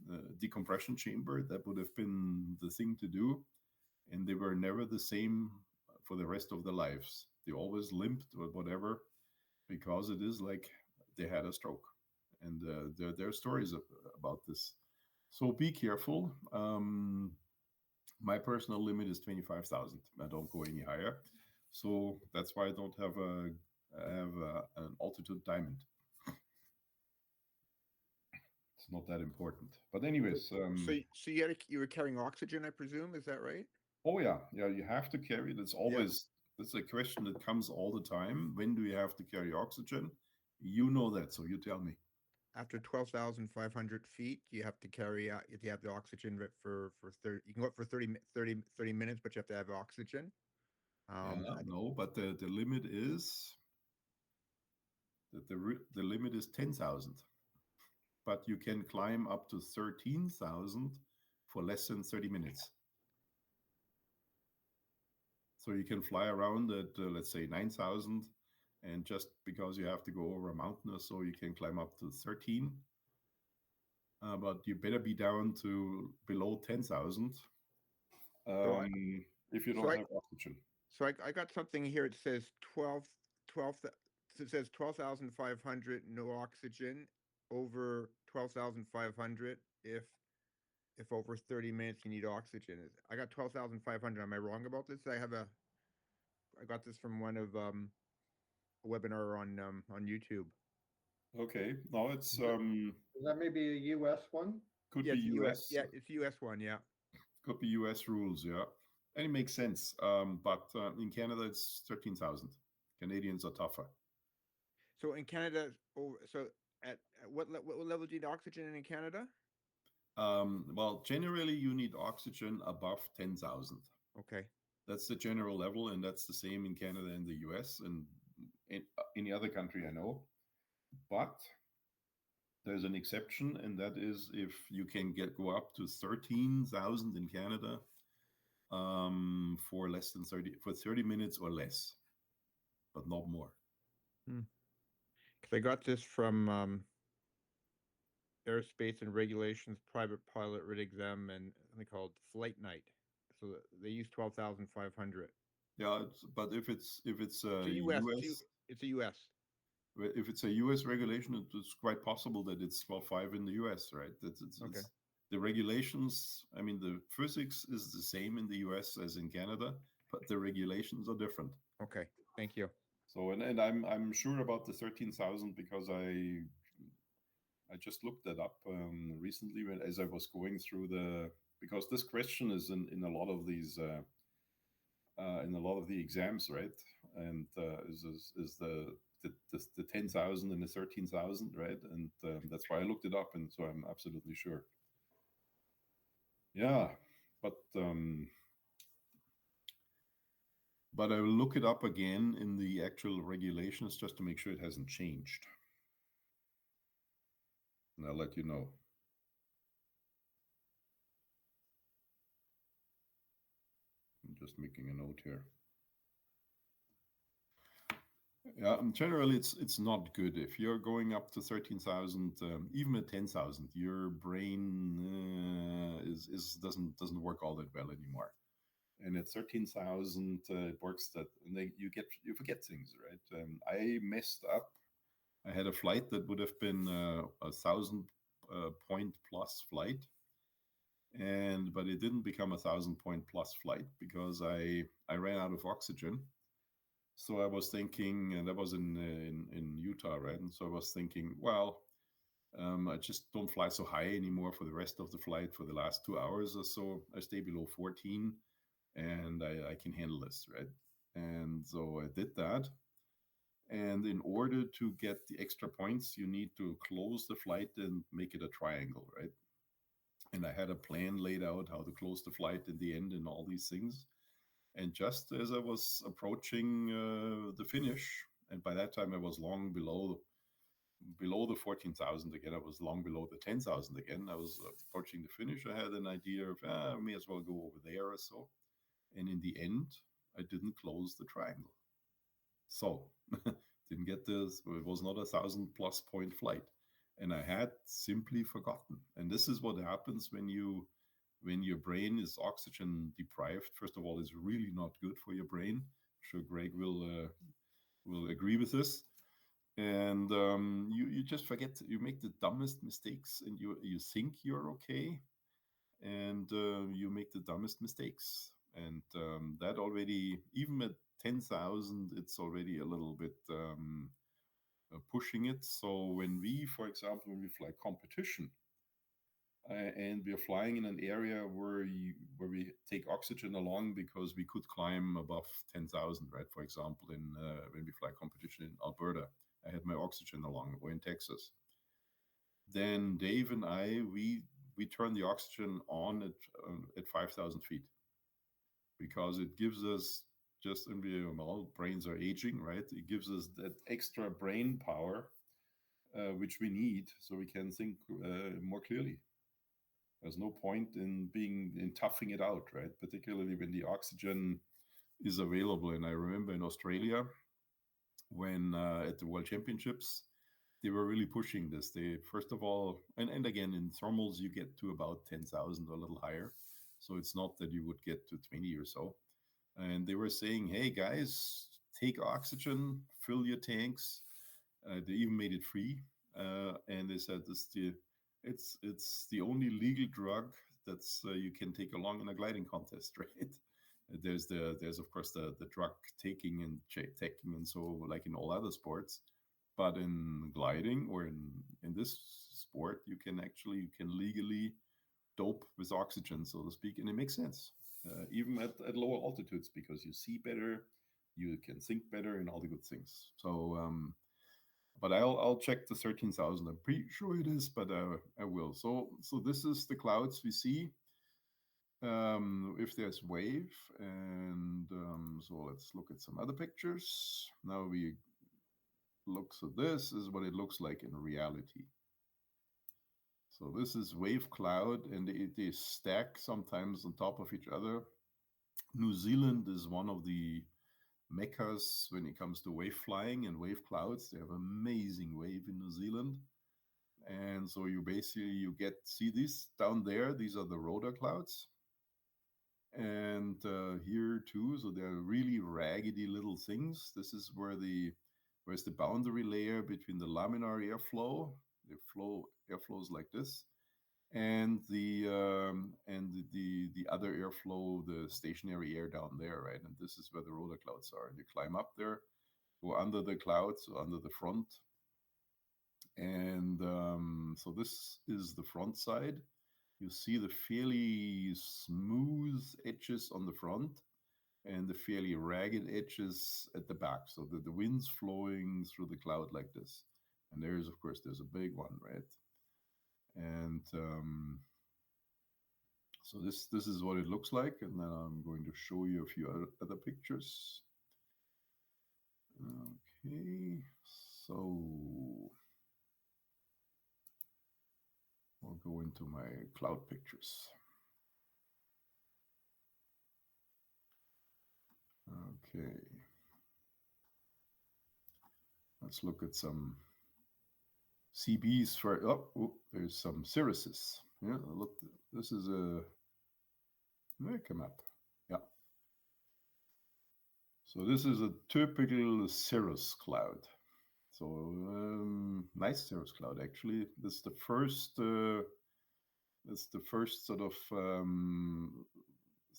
a decompression chamber. That would have been the thing to do, and they were never the same for the rest of their lives. They always limped or whatever, because it is like they had a stroke. And there are stories about this. So be careful. My personal limit is 25,000. I don't go any higher. So that's why I don't have an altitude diamond. It's not that important. But anyways,
So you were carrying oxygen, I presume. Is that right?
oh yeah, you have to carry it. It's always It's a question that comes all the time. When do you have to carry oxygen? You know that, so you tell me.
After 12,500 feet, you have to carry out. You have the oxygen for 30. You can go up for 30 minutes, but you have to have oxygen.
No, but the limit is that the limit is 10,000, but you can climb up to 13,000 for less than 30 minutes. So you can fly around at let's say 9,000, and just because you have to go over a mountain or so, you can climb up to 13. But you better be down to below 10,000 if you don't have oxygen.
So I got something here. It says 12. It says 12,500 no oxygen, over 12,500 if over 30 minutes you need oxygen. I got 12,500. Am I wrong about this? I got this from one of a webinar on YouTube.
Okay, no, it's
That may be a US one.
could
Yeah,
be
it's
US.
Yeah, it's US one. Yeah.
Could be US rules, yeah. And it makes sense. But in Canada, it's 13,000. Canadians are tougher.
So in Canada, so at what level do you need oxygen in Canada?
Well, generally, you need oxygen above 10,000.
Okay.
That's the general level, and that's the same in Canada and the US and in any other country I know. But there's an exception, and that is if you can go up to 13,000 in Canada for less than 30 minutes or less, but not more.
Because I got this from Airspace and Regulations Private Pilot Writ Exam and something called Flight Night. So they use 12,500.
Yeah, but if it's a
US,
US,
it's a US.
if it's a US regulation, it's quite possible that it's 12.5 in the US, right?
Okay.
The regulations. I mean, the physics is the same in the US as in Canada, but the regulations are different.
Okay, thank you.
So and I'm sure about the 13,000 because I just looked that up recently as I was going through because this question is in a lot of these in a lot of the exams, right? And is the 10,000 and the 13,000, right? And that's why I looked it up, and so I'm absolutely sure. Yeah, but I will look it up again in the actual regulations just to make sure it hasn't changed. And I'll let you know. I'm just making a note here. Yeah, generally it's not good if you're going up to 13,000, even at 10,000. Your brain doesn't work all that well anymore. And at 13,000, it works that you forget things, right? I messed up. I had a flight that would have been a 1,000 point plus flight, but it didn't become a 1,000 point plus flight because I ran out of oxygen. So I was thinking, and that was in Utah, right? And so I was thinking, well, I just don't fly so high anymore for the rest of the flight for the last 2 hours or so. I stay below 14, and I can handle this, right? And so I did that. And in order to get the extra points, you need to close the flight and make it a triangle, right? and I had a plan laid out how to close the flight in the end and all these things. And just as I was approaching the finish, and by that time I was long below the 14,000 again. I was long below the 10,000 again. I was approaching the finish. I had an idea of, I may as well go over there or so. And in the end, I didn't close the triangle. So didn't get this. It was not 1,000+ point flight. And I had simply forgotten. And this is what happens when your brain is oxygen deprived. First of all, it's really not good for your brain. I'm sure Greg will agree with this. And you just forget. You make the dumbest mistakes, and you think you're okay, and you make the dumbest mistakes. And that already, even at 10,000, it's already a little bit pushing it. So when we, for example, when we fly competition, and we're flying in an area where we take oxygen along because we could climb above 10,000, right? For example, in when we fly competition in Alberta, I had my oxygen along, or in Texas. Then Dave and I, we turn the oxygen on at 5,000 feet, because it gives us, just in the, well, brains are aging, right? It gives us that extra brain power, which we need so we can think more clearly. There's no point in toughing it out, right? Particularly when the oxygen is available. And I remember in Australia, when at the World Championships, they were really pushing this. They, first of all, and again, in thermals, you get to about 10,000 or a little higher. So it's not that you would get to 20 or so. And they were saying, hey guys, take oxygen, fill your tanks. They even made it free. And they said it's the only legal drug that's you can take along in a gliding contest, right? There's of course the drug taking and taking, and so like in all other sports, but in gliding, or in this sport, you can legally dope with oxygen, so to speak, and it makes sense, even at lower altitudes, because you see better, you can think better, and all the good things. So but I'll check the 13,000. I'm pretty sure it is, but I will. So this is the clouds we see. If there's wave, and so let's look at some other pictures. Now we look. So this is what it looks like in reality. So this is wave cloud, and they stack sometimes on top of each other. New Zealand is one of the meccas when it comes to wave flying and wave clouds. They have amazing wave in New Zealand. And so you see these down there, these are the rotor clouds. And here too, so they're really raggedy little things. This is where's the boundary layer between the laminar airflow. Airflows like this, and the other airflow, the stationary air down there, right? And this is where the rotor clouds are. And you climb up there, go under the clouds, or under the front. And so this is the front side. You see the fairly smooth edges on the front, and the fairly ragged edges at the back. So the wind's flowing through the cloud like this. And there's a big one, right? And so this is what it looks like, and then I'm going to show you a few other pictures. Okay, so I'll go into my cloud pictures. Okay, let's look at some CBs for. Oh, there's some cirruses. Yeah, look, this is a. Come up. Yeah. So this is a typical cirrus cloud. So nice cirrus cloud, actually. This is the first. It's the first sort of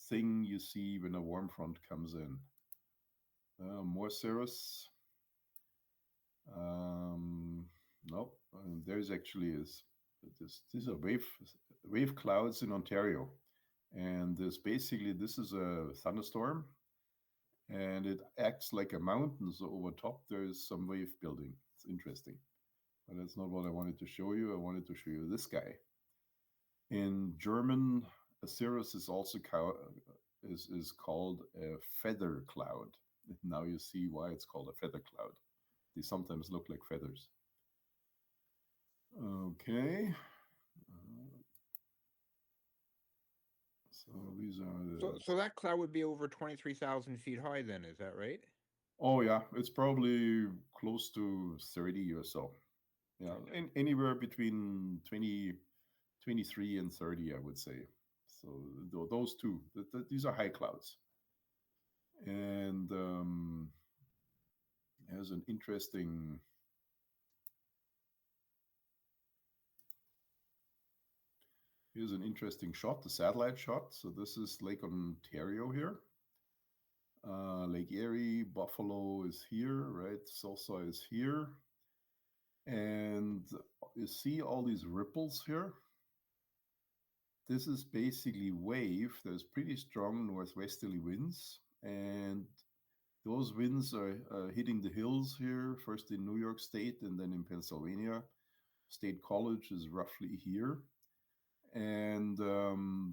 thing you see when a warm front comes in. More cirrus. Nope. There's actually these are wave clouds in Ontario, and this is a thunderstorm, and it acts like a mountain. So over top there is some wave building. It's interesting, but that's not what I wanted to show you. I wanted to show you this guy. In German, a cirrus is also is called a feather cloud. Now you see why it's called a feather cloud. They sometimes look like feathers. Okay. So these are the.
So that cloud would be over 23,000 feet high then, is that right?
Oh yeah, it's probably close to 30 or so. Yeah, anywhere between 20, 23 and 30, I would say. So those two, these are high clouds. And there's an interesting. Here's an interesting shot, the satellite shot. So this is Lake Ontario here. Lake Erie, Buffalo is here, right? Salsa is here. And you see all these ripples here? This is basically wave. There's pretty strong northwesterly winds. And those winds are hitting the hills here, first in New York State and then in Pennsylvania. State College is roughly here. And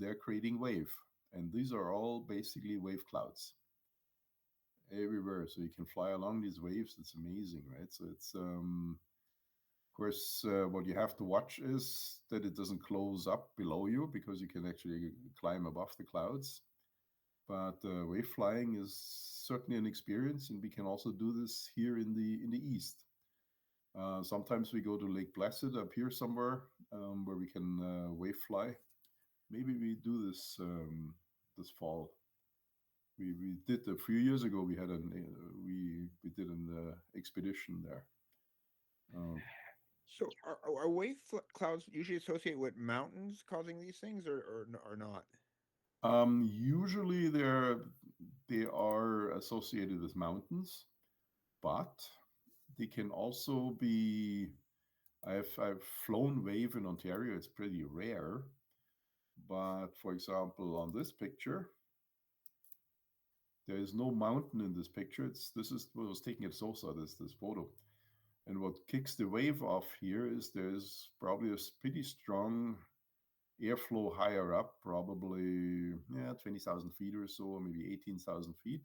they're creating wave. And these are all basically wave clouds everywhere. So you can fly along these waves. It's amazing, right? So it's, of course, what you have to watch is that it doesn't close up below you because you can actually climb above the clouds. But wave flying is certainly an experience, and we can also do this here in the east. Sometimes we go to Lake Placid up here somewhere where we can wave fly. Maybe we do this this fall. We did a few years ago. We had we did an expedition there.
So are wave clouds usually associated with mountains causing these things, or not?
Usually they are associated with mountains, but they can also be. I've flown wave in Ontario. It's pretty rare, but for example, on this picture, there is no mountain in this picture. This is what was taken at Sosa. This photo, and what kicks the wave off here is there's probably a pretty strong airflow higher up, probably 20,000 feet or so, maybe 18,000 feet.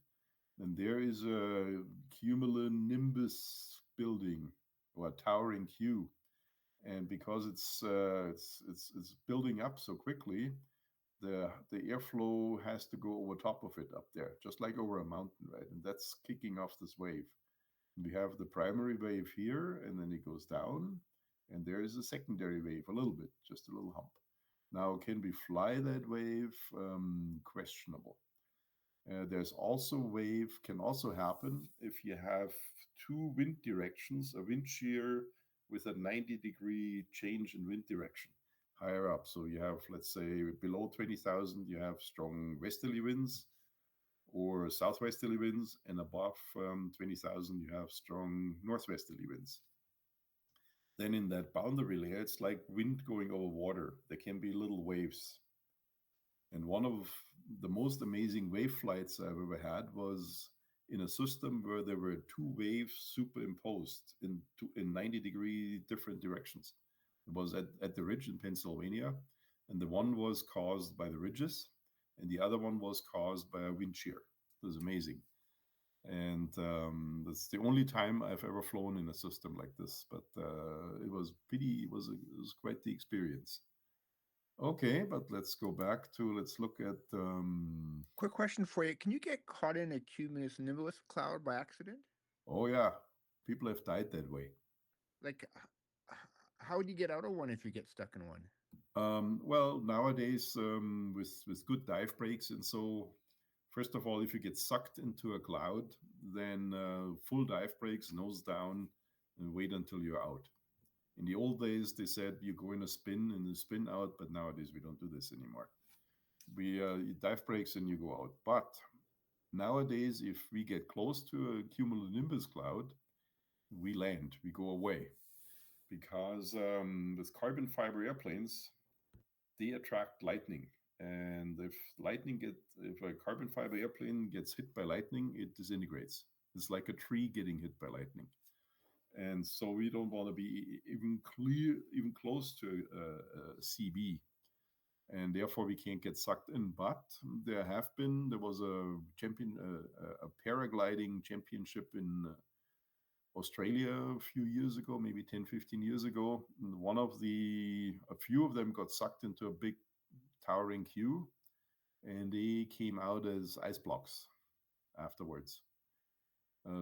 And there is a cumulonimbus building or a towering Q. And because it's building up so quickly, the airflow has to go over top of it up there, just like over a mountain, right? And that's kicking off this wave. And we have the primary wave here, and then it goes down, and there is a secondary wave, a little bit, just a little hump. Now, can we fly that wave? Questionable. There's also wave can also happen if you have two wind directions, a wind shear with a 90-degree change in wind direction higher up. So you have, let's say, below 20,000, you have strong westerly winds or southwesterly winds, and above 20,000, you have strong northwesterly winds. Then in that boundary layer, it's like wind going over water. There can be little waves. And one of the most amazing wave flights I've ever had was in a system where there were two waves superimposed in 90-degree different directions. It was at the ridge in Pennsylvania, and the one was caused by the ridges, and the other one was caused by a wind shear. It was amazing. And that's the only time I've ever flown in a system like this. But it was quite the experience. Okay, but let's go back to, let's look at.
Quick question for you. Can you get caught in a cumulonimbus cloud by accident?
Oh yeah, people have died that way.
Like, how would you get out of one if you get stuck in one?
Well, nowadays with good dive breaks, and so first of all, if you get sucked into a cloud, then full dive breaks, nose down, and wait until you're out. In the old days, they said you go in a spin and you spin out, but nowadays we don't do this anymore. We dive breaks and you go out. But nowadays, if we get close to a cumulonimbus cloud, we land, we go away, because with carbon fiber airplanes, they attract lightning. And if a carbon fiber airplane gets hit by lightning, it disintegrates. It's like a tree getting hit by lightning. And so we don't want to be even close to a CB. and therefore we can't get sucked in. But there was a a paragliding championship in Australia a few years ago, maybe 10, 15 years ago. And a few of them got sucked into a big towering queue, and they came out as ice blocks afterwards.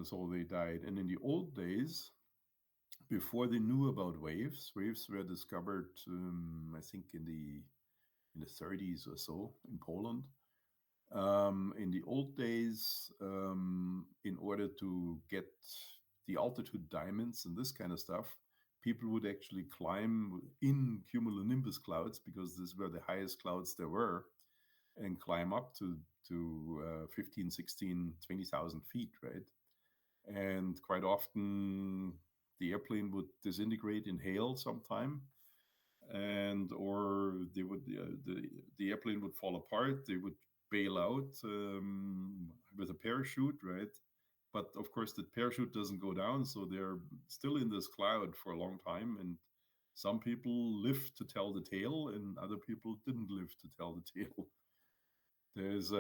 So they died. And in the old days, before they knew about waves, waves were discovered, I think, in the 30s or so in Poland. In the old days, in order to get the altitude diamonds and this kind of stuff, people would actually climb in cumulonimbus clouds, because these were the highest clouds there were, and climb up to 15, 16, 20,000 feet, right? And quite often the airplane would disintegrate in hail sometime, and or the airplane would fall apart. They would bail out with a parachute, right? But of course, the parachute doesn't go down, so they're still in this cloud for a long time. And some people lived to tell the tale, and other people didn't live to tell the tale. There's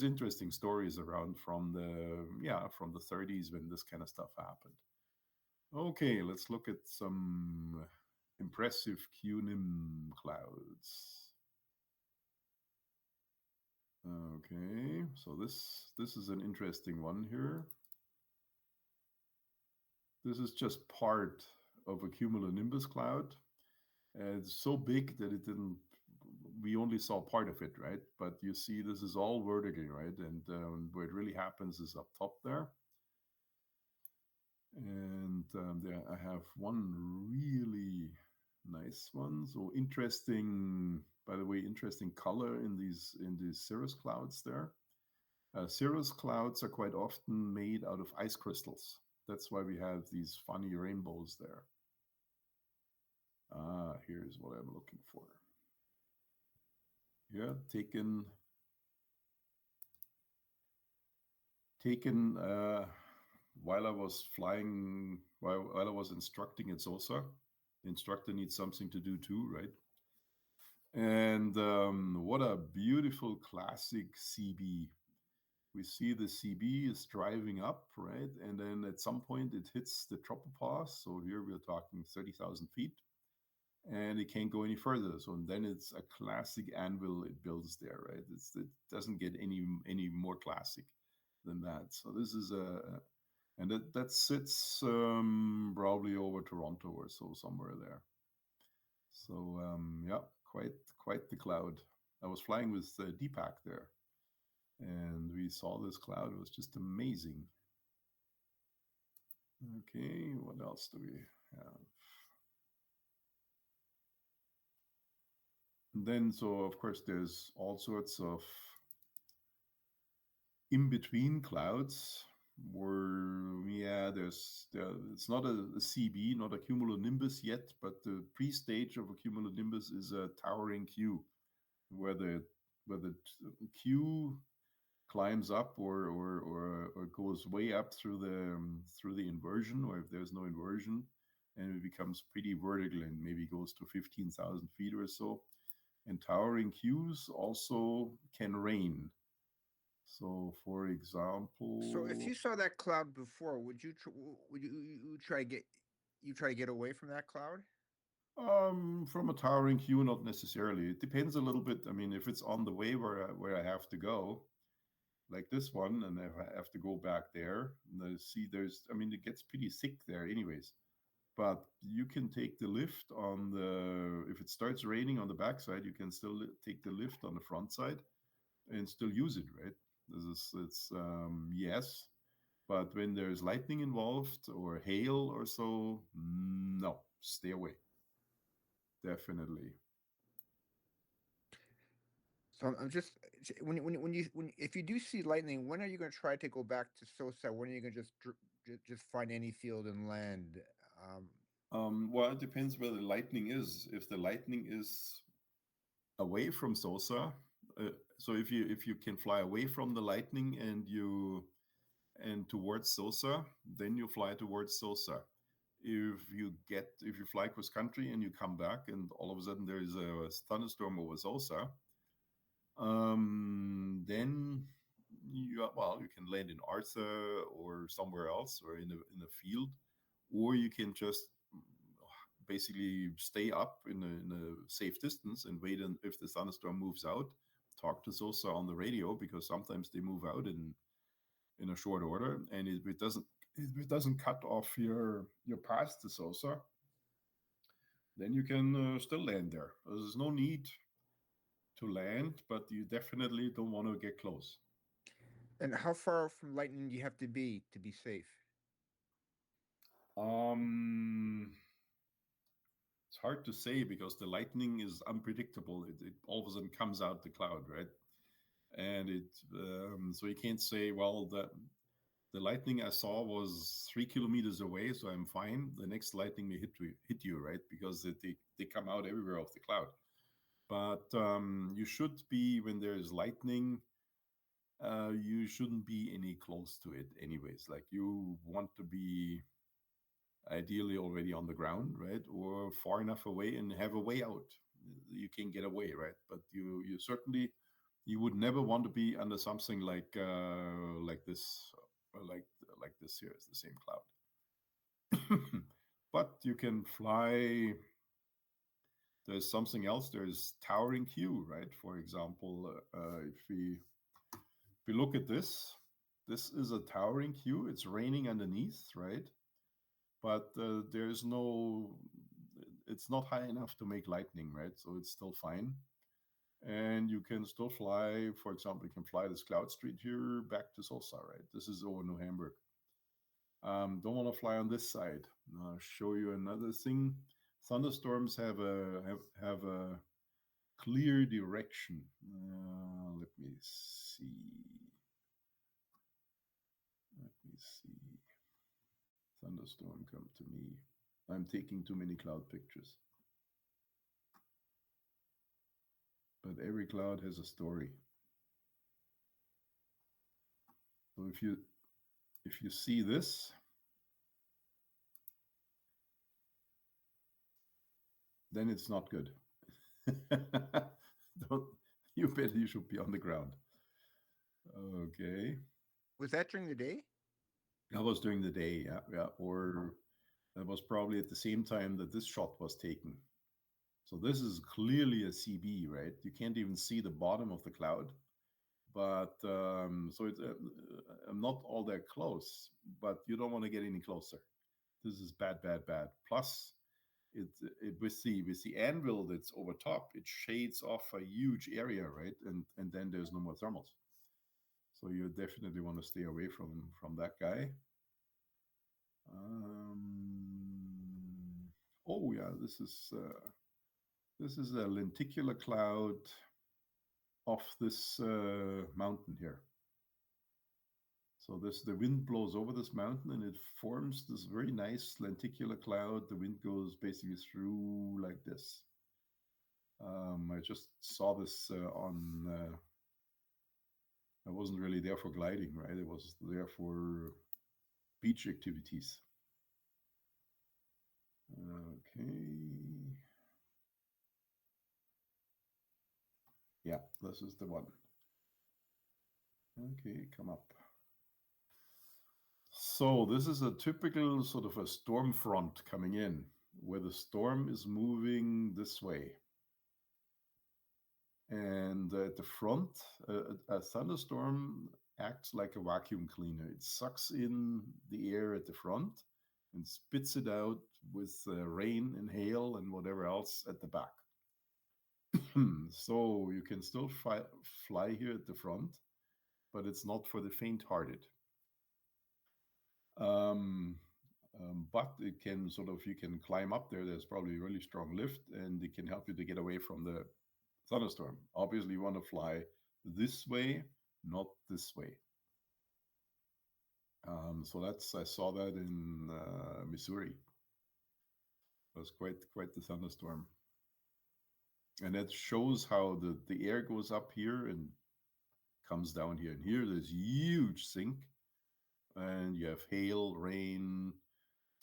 interesting stories around from the 30s when this kind of stuff happened. Okay, let's look at some impressive QNIM clouds. Okay, so this is an interesting one here. This is just part of a cumulonimbus cloud. It's so big that we only saw part of it, right? But you see, this is all vertical, right? And where it really happens is up top there. And there I have one really nice one. So interesting, by the way, interesting color in these cirrus clouds there. Cirrus clouds are quite often made out of ice crystals. That's why we have these funny rainbows there. Here's what I'm looking for. Yeah, taken while I was flying, while I was instructing at SOSA. The instructor needs something to do too, right? And what a beautiful classic CB. We see the CB is driving up, right? And then at some point it hits the tropopause. So here we're talking 30,000 feet. And it can't go any further. So then it's a classic anvil it builds there, right? It doesn't get any more classic than that. So this is and that sits probably over Toronto or so, somewhere there. So yeah, quite the cloud. I was flying with Deepak there, and we saw this cloud. It was just amazing. Okay, what else do we have? And then, so of course, there's all sorts of in-between clouds where, it's not a CB, not a cumulonimbus yet, but the pre-stage of a cumulonimbus is a towering Q, where the Q climbs up or goes way up through the inversion, or if there's no inversion, and it becomes pretty vertical and maybe goes to 15,000 feet or so. And towering Qs also can rain. So, for example,
So if you saw that cloud before, would you try to get away from that cloud?
from a towering Q, not necessarily. It depends a little bit. I mean, if it's on the way where I have to go, like this one, and if I have to go back there, and I see it gets pretty thick there anyways. But you can take the lift if it starts raining on the backside, you can still take the lift on the front side and still use it, right? Yes, but when there's lightning involved or hail or so, no, stay away. Definitely.
So I'm just if you do see lightning, when are you going to try to go back to SOSA? When are you going to just find any field and land?
Well, it depends where the lightning is. If the lightning is away from SOSA, so if you can fly away from the lightning and towards SOSA, then you fly towards SOSA. if you fly cross country and you come back and all of a sudden there is a thunderstorm over Sosa, then you can land in Arthur or somewhere else or in a field, or you can just basically stay up in a safe distance and wait. And if the thunderstorm moves out, talk to Sosa on the radio, because sometimes they move out in a short order, and if it doesn't cut off your path to Sosa, then you can still land there. There's no need to land, but you definitely don't want to get close.
And how far from lightning do you have to be safe?
It's hard to say because the lightning is unpredictable. It all of a sudden comes out the cloud, right? And so you can't say, well, the lightning I saw was 3 kilometers away, so I'm fine. The next lightning may hit you, right? Because they come out everywhere off the cloud. But you should be, when there is lightning, you shouldn't be any close to it anyways. Like, you want to be ideally already on the ground, right? Or far enough away and have a way out. You can get away, right? But you certainly, you would never want to be under something like this, like this here is the same cloud. But you can fly. There's something else. There's towering Q, right? For example, if we look at this is a towering Q. It's raining underneath, right? But there's no, it's not high enough to make lightning, right? So it's still fine. And you can still fly, for example, you can fly this Cloud Street here back to Sosa, right? This is over New Hamburg. Don't want to fly on this side. I'll show you another thing. Thunderstorms have a clear direction. Let me see. Let me see. Thunderstorm, come to me. I'm taking too many cloud pictures. But every cloud has a story. So if you see this, then it's not good. Don't, you bet you should be on the ground. Okay.
Was that during the day?
That was during the day, yeah. Or that was probably at the same time that this shot was taken. So this is clearly a CB, right? You can't even see the bottom of the cloud. But so I'm not all that close, but you don't want to get any closer. This is bad. Plus, it with the anvil that's over top, it shades off a huge area, right? And then there's no more thermals. So you definitely want to stay away from that guy. Oh yeah, this is a lenticular cloud off this mountain here. So the wind blows over this mountain and it forms this very nice lenticular cloud. The wind goes basically through like this. I just saw this I wasn't really there for gliding, right? It was there for beach activities. Okay. Yeah, this is the one. Okay, come up. So this is a typical sort of a storm front coming in, where the storm is moving this way. And at the front, a thunderstorm acts like a vacuum cleaner. It sucks in the air at the front and spits it out with rain and hail and whatever else at the back. So you can still fly here at the front, but it's not for the faint-hearted. But it can you can climb up there. There's probably a really strong lift, and it can help you to get away from the thunderstorm. Obviously, you want to fly this way, not this way. So I saw that in Missouri. It was quite the thunderstorm. And that shows how the air goes up here and comes down here. And here there's huge sink. And you have hail, rain,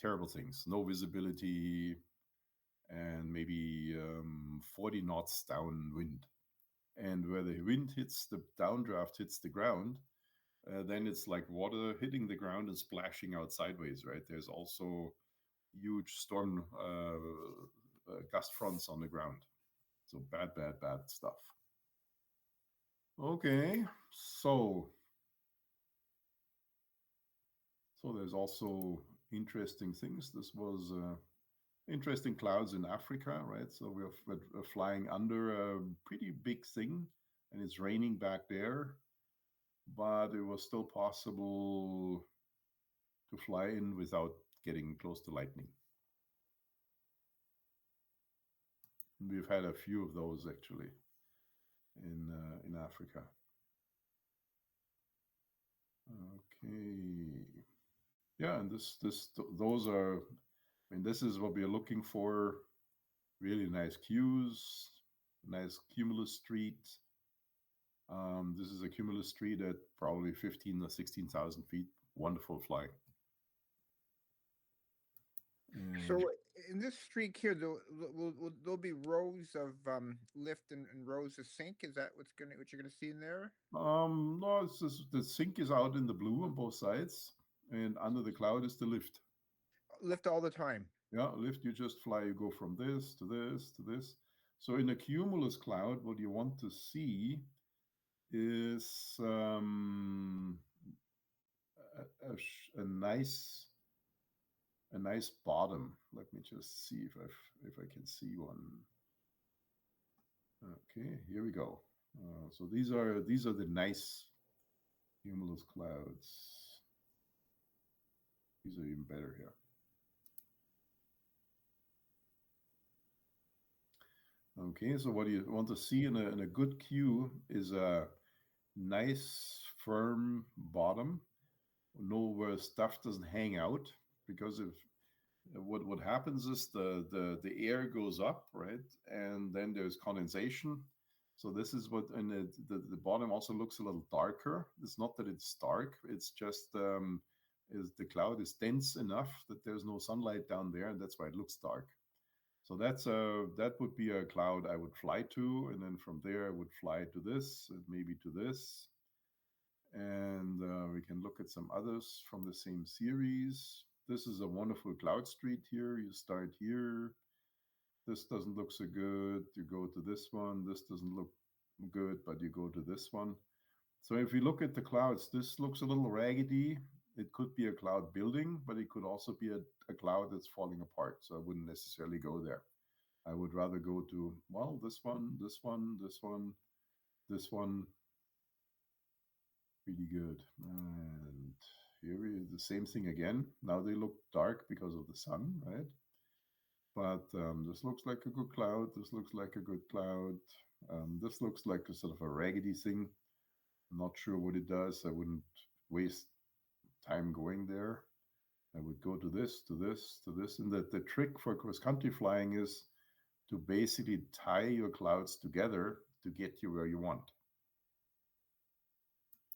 terrible things. No visibility, and maybe 40 knots downwind. And where the wind hits the downdraft hits the ground, then it's like water hitting the ground and splashing out sideways, right? There's also huge storm gust fronts on the ground. So bad, bad, bad stuff. Okay, so there's also interesting things. This was interesting clouds in Africa, right? So we're flying under a pretty big thing, and it's raining back there, but it was still possible to fly in without getting close to lightning. We've had a few of those actually in Africa. Okay, yeah, and those are. I mean, this is what we're looking for. Really nice cues, nice cumulus street. This is a cumulus street at probably 15 or 16,000 feet. Wonderful flying.
So in this streak here, there'll be rows of lift and rows of sink. Is that what you're gonna see in there?
No, it's just, the sink is out in the blue on both sides, and under the cloud is the lift.
Lift all the time.
Yeah, lift. You just fly. You go from this to this to this. So in a cumulus cloud, what you want to see is a nice bottom. Let me just see if I can see one. Okay, here we go. So these are the nice cumulus clouds. These are even better here. Okay, so what you want to see in a good cue is a nice firm bottom, know where stuff doesn't hang out, because if what happens is the air goes up, right, and then there's condensation. So this is what, and the bottom also looks a little darker. It's not that it's dark, it's just is the cloud is dense enough that there's no sunlight down there, and that's why it looks dark. So that would be a cloud I would fly to, and then from there I would fly to this, and maybe to this, and we can look at some others from the same series. This is a wonderful cloud street here. You start here. This doesn't look so good. You go to this one. This doesn't look good, but you go to this one. So if you look at the clouds, this looks a little raggedy. It could be a cloud building, but it could also be a cloud that's falling apart. So I wouldn't necessarily go there. I would rather go to, well, this one, this one, this one, this one. Pretty good. And here is the same thing again. Now they look dark because of the sun, right? But this looks like a good cloud. This looks like a good cloud. This looks like a sort of a raggedy thing. I'm not sure what it does. I wouldn't waste time going there. I would go to this, to this, to this. And the trick for cross-country flying is to basically tie your clouds together to get you where you want.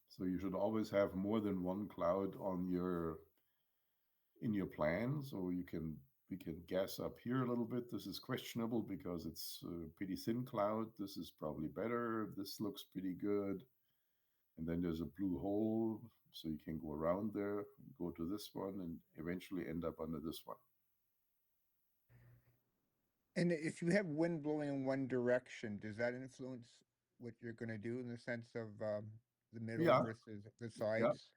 So you should always have more than one cloud in your plan. So we can gas up here a little bit. This is questionable because it's a pretty thin cloud. This is probably better. This looks pretty good. And then there's a blue hole, so you can go around there, go to this one, and eventually end up under this one.
And if you have wind blowing in one direction, does that influence what you're going to do in the sense of the middle
Yeah.
versus the sides?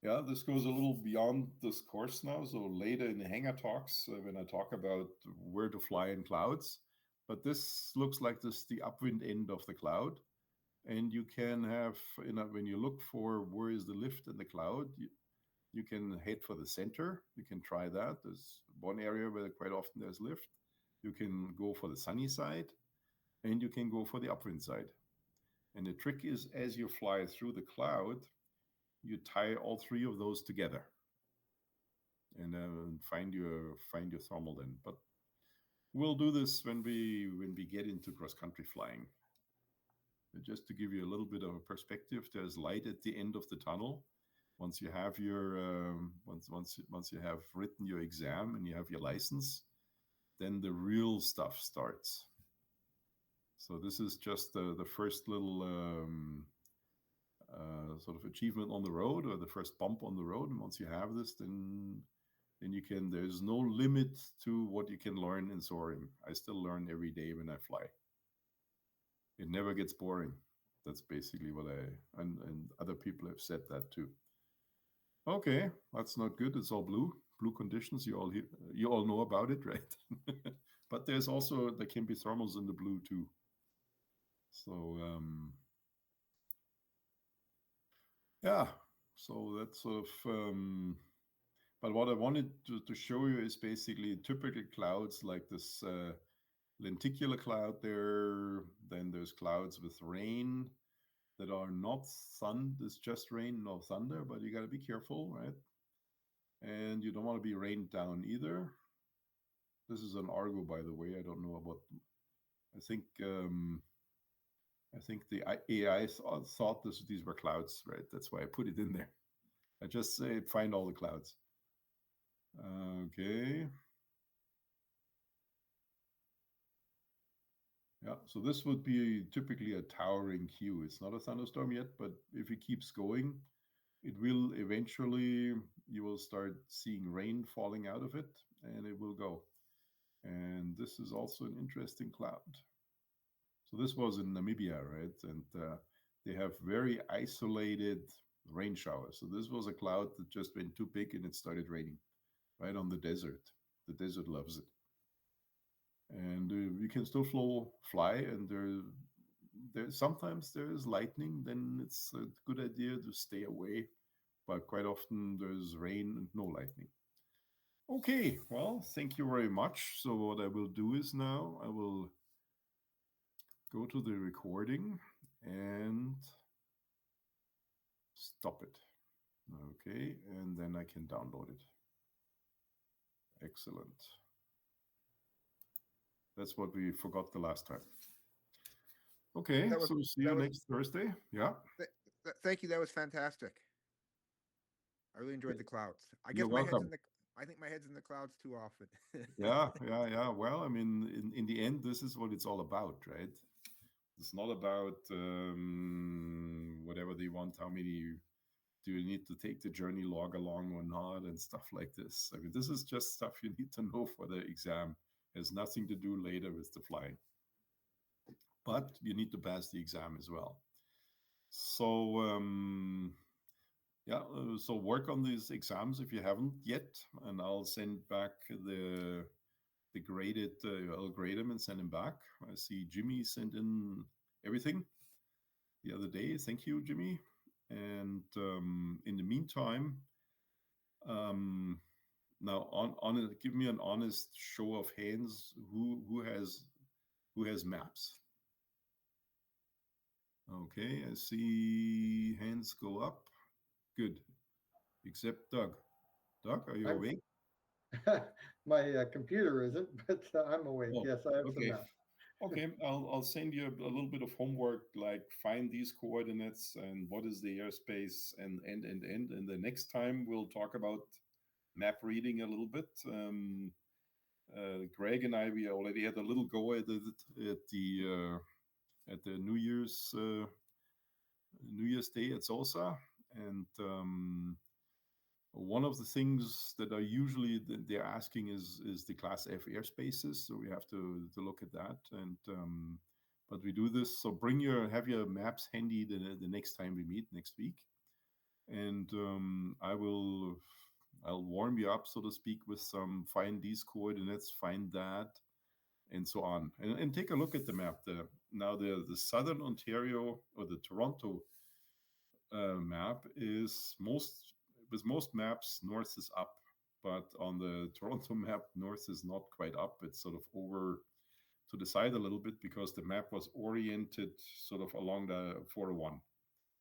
Yeah, this goes a little beyond this course now. So later in the hangar talks, when I talk about where to fly in clouds, but this looks like this the upwind end of the cloud. And you can have, when you look for where is the lift in the cloud, you can head for the center. You can try that. There's one area where quite often there's lift. You can go for the sunny side, and you can go for the upwind side. And the trick is, as you fly through the cloud, you tie all three of those together, and find your thermal then. But we'll do this when we get into cross country flying. Just to give you a little bit of a perspective, there's light at the end of the tunnel. Once you have your Once you have written your exam and you have your license, then the real stuff starts. So this is just the first little sort of achievement on the road, or the first bump on the road. And once you have this, then you can. There's no limit to what you can learn in soaring. I still learn every day when I fly. It never gets boring. That's basically what and other people have said that too. Okay, that's not good. It's all blue conditions. You all know about it, right? But there can be thermals in the blue too. So yeah, so that's sort of. But what I wanted to show you is basically typical clouds like this lenticular cloud there. Then there's clouds with rain that are not sun. It's just rain, no thunder, but you got to be careful, right? And you don't want to be rained down either. This is an Argo, by the way. I don't know about. I think the AI thought these were clouds, right? That's why I put it in there. I just say find all the clouds. Okay. Yeah, so this would be typically a towering queue. It's not a thunderstorm yet, but if it keeps going, it will eventually, you will start seeing rain falling out of it, and it will go. And this is also an interesting cloud. So this was in Namibia, right? And they have very isolated rain showers. So this was a cloud that just went too big and it started raining right on the desert. The desert loves it. And you can still fly, and sometimes there is lightning. Then it's a good idea to stay away. But quite often there's rain and no lightning. Okay, well, thank you very much. So what I will do is now I will go to the recording and stop it. Okay, and then I can download it. Excellent. That's what we forgot the last time. Okay, so see you next Thursday. Yeah.
Thank you. That was fantastic. I really enjoyed the clouds. I guess
You're welcome.
I think my head's in the clouds too often.
Yeah. Well, I mean, in the end, this is what it's all about, right? It's not about whatever they want, how many do you need to take the journey log along or not, and stuff like this. I mean, this is just stuff you need to know for the exam. It has nothing to do later with the flying. But you need to pass the exam as well. So, so work on these exams if you haven't yet, and I'll send back the graded, I'll grade them and send them back. I see Jimmy sent in everything the other day. Thank you, Jimmy. And in the meantime, now give me an honest show of hands. Who has maps? Okay, I see hands go up. Good, except Doug. Doug, are you awake?
My computer isn't, but I'm awake.
Oh,
yes, I have some
okay.
maps.
Okay, I'll send you a little bit of homework, like find these coordinates and what is the airspace and. And the next time we'll talk about map reading a little bit. Greg and I, we already had a little go at it at the New Year's Day at Sosa, and one of the things that are usually they're asking is the Class F airspaces, so we have to look at that. And but we do this, so have your maps handy the next time we meet next week, and I'll warm you up, so to speak, with some find these coordinates, find that, and so on, and take a look at the map. Now the Southern Ontario, or the Toronto map is with most maps, north is up, but on the Toronto map, north is not quite up. It's sort of over to the side a little bit because the map was oriented sort of along the 401.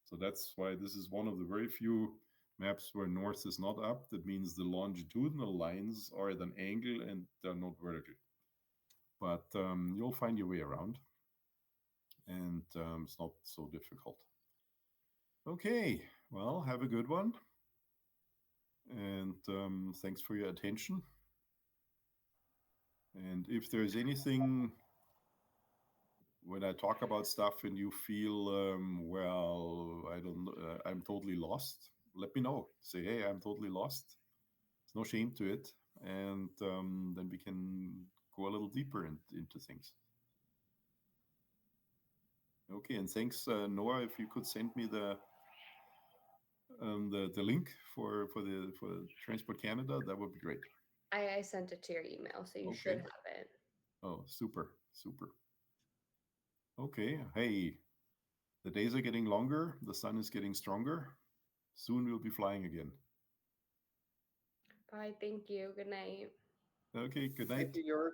So that's why this is one of the very few maps where north is not up. That means the longitudinal lines are at an angle and they're not vertical. But you'll find your way around, and it's not so difficult. Okay, well, have a good one. And thanks for your attention. And if there's anything when I talk about stuff and you feel, well, I don't know, I'm totally lost, let me know. Say, hey, I'm totally lost. There's no shame to it. And then we can go a little deeper into things. Okay, and thanks, Noah. If you could send me the link for Transport Canada, that would be great.
I sent it to your email, so you should
Okay.
have it.
Oh, super. Okay, hey, the days are getting longer, the sun is getting stronger. Soon we'll be flying again.
Bye. Thank you. Good night.
Okay, good night.
Thank you, Jörg.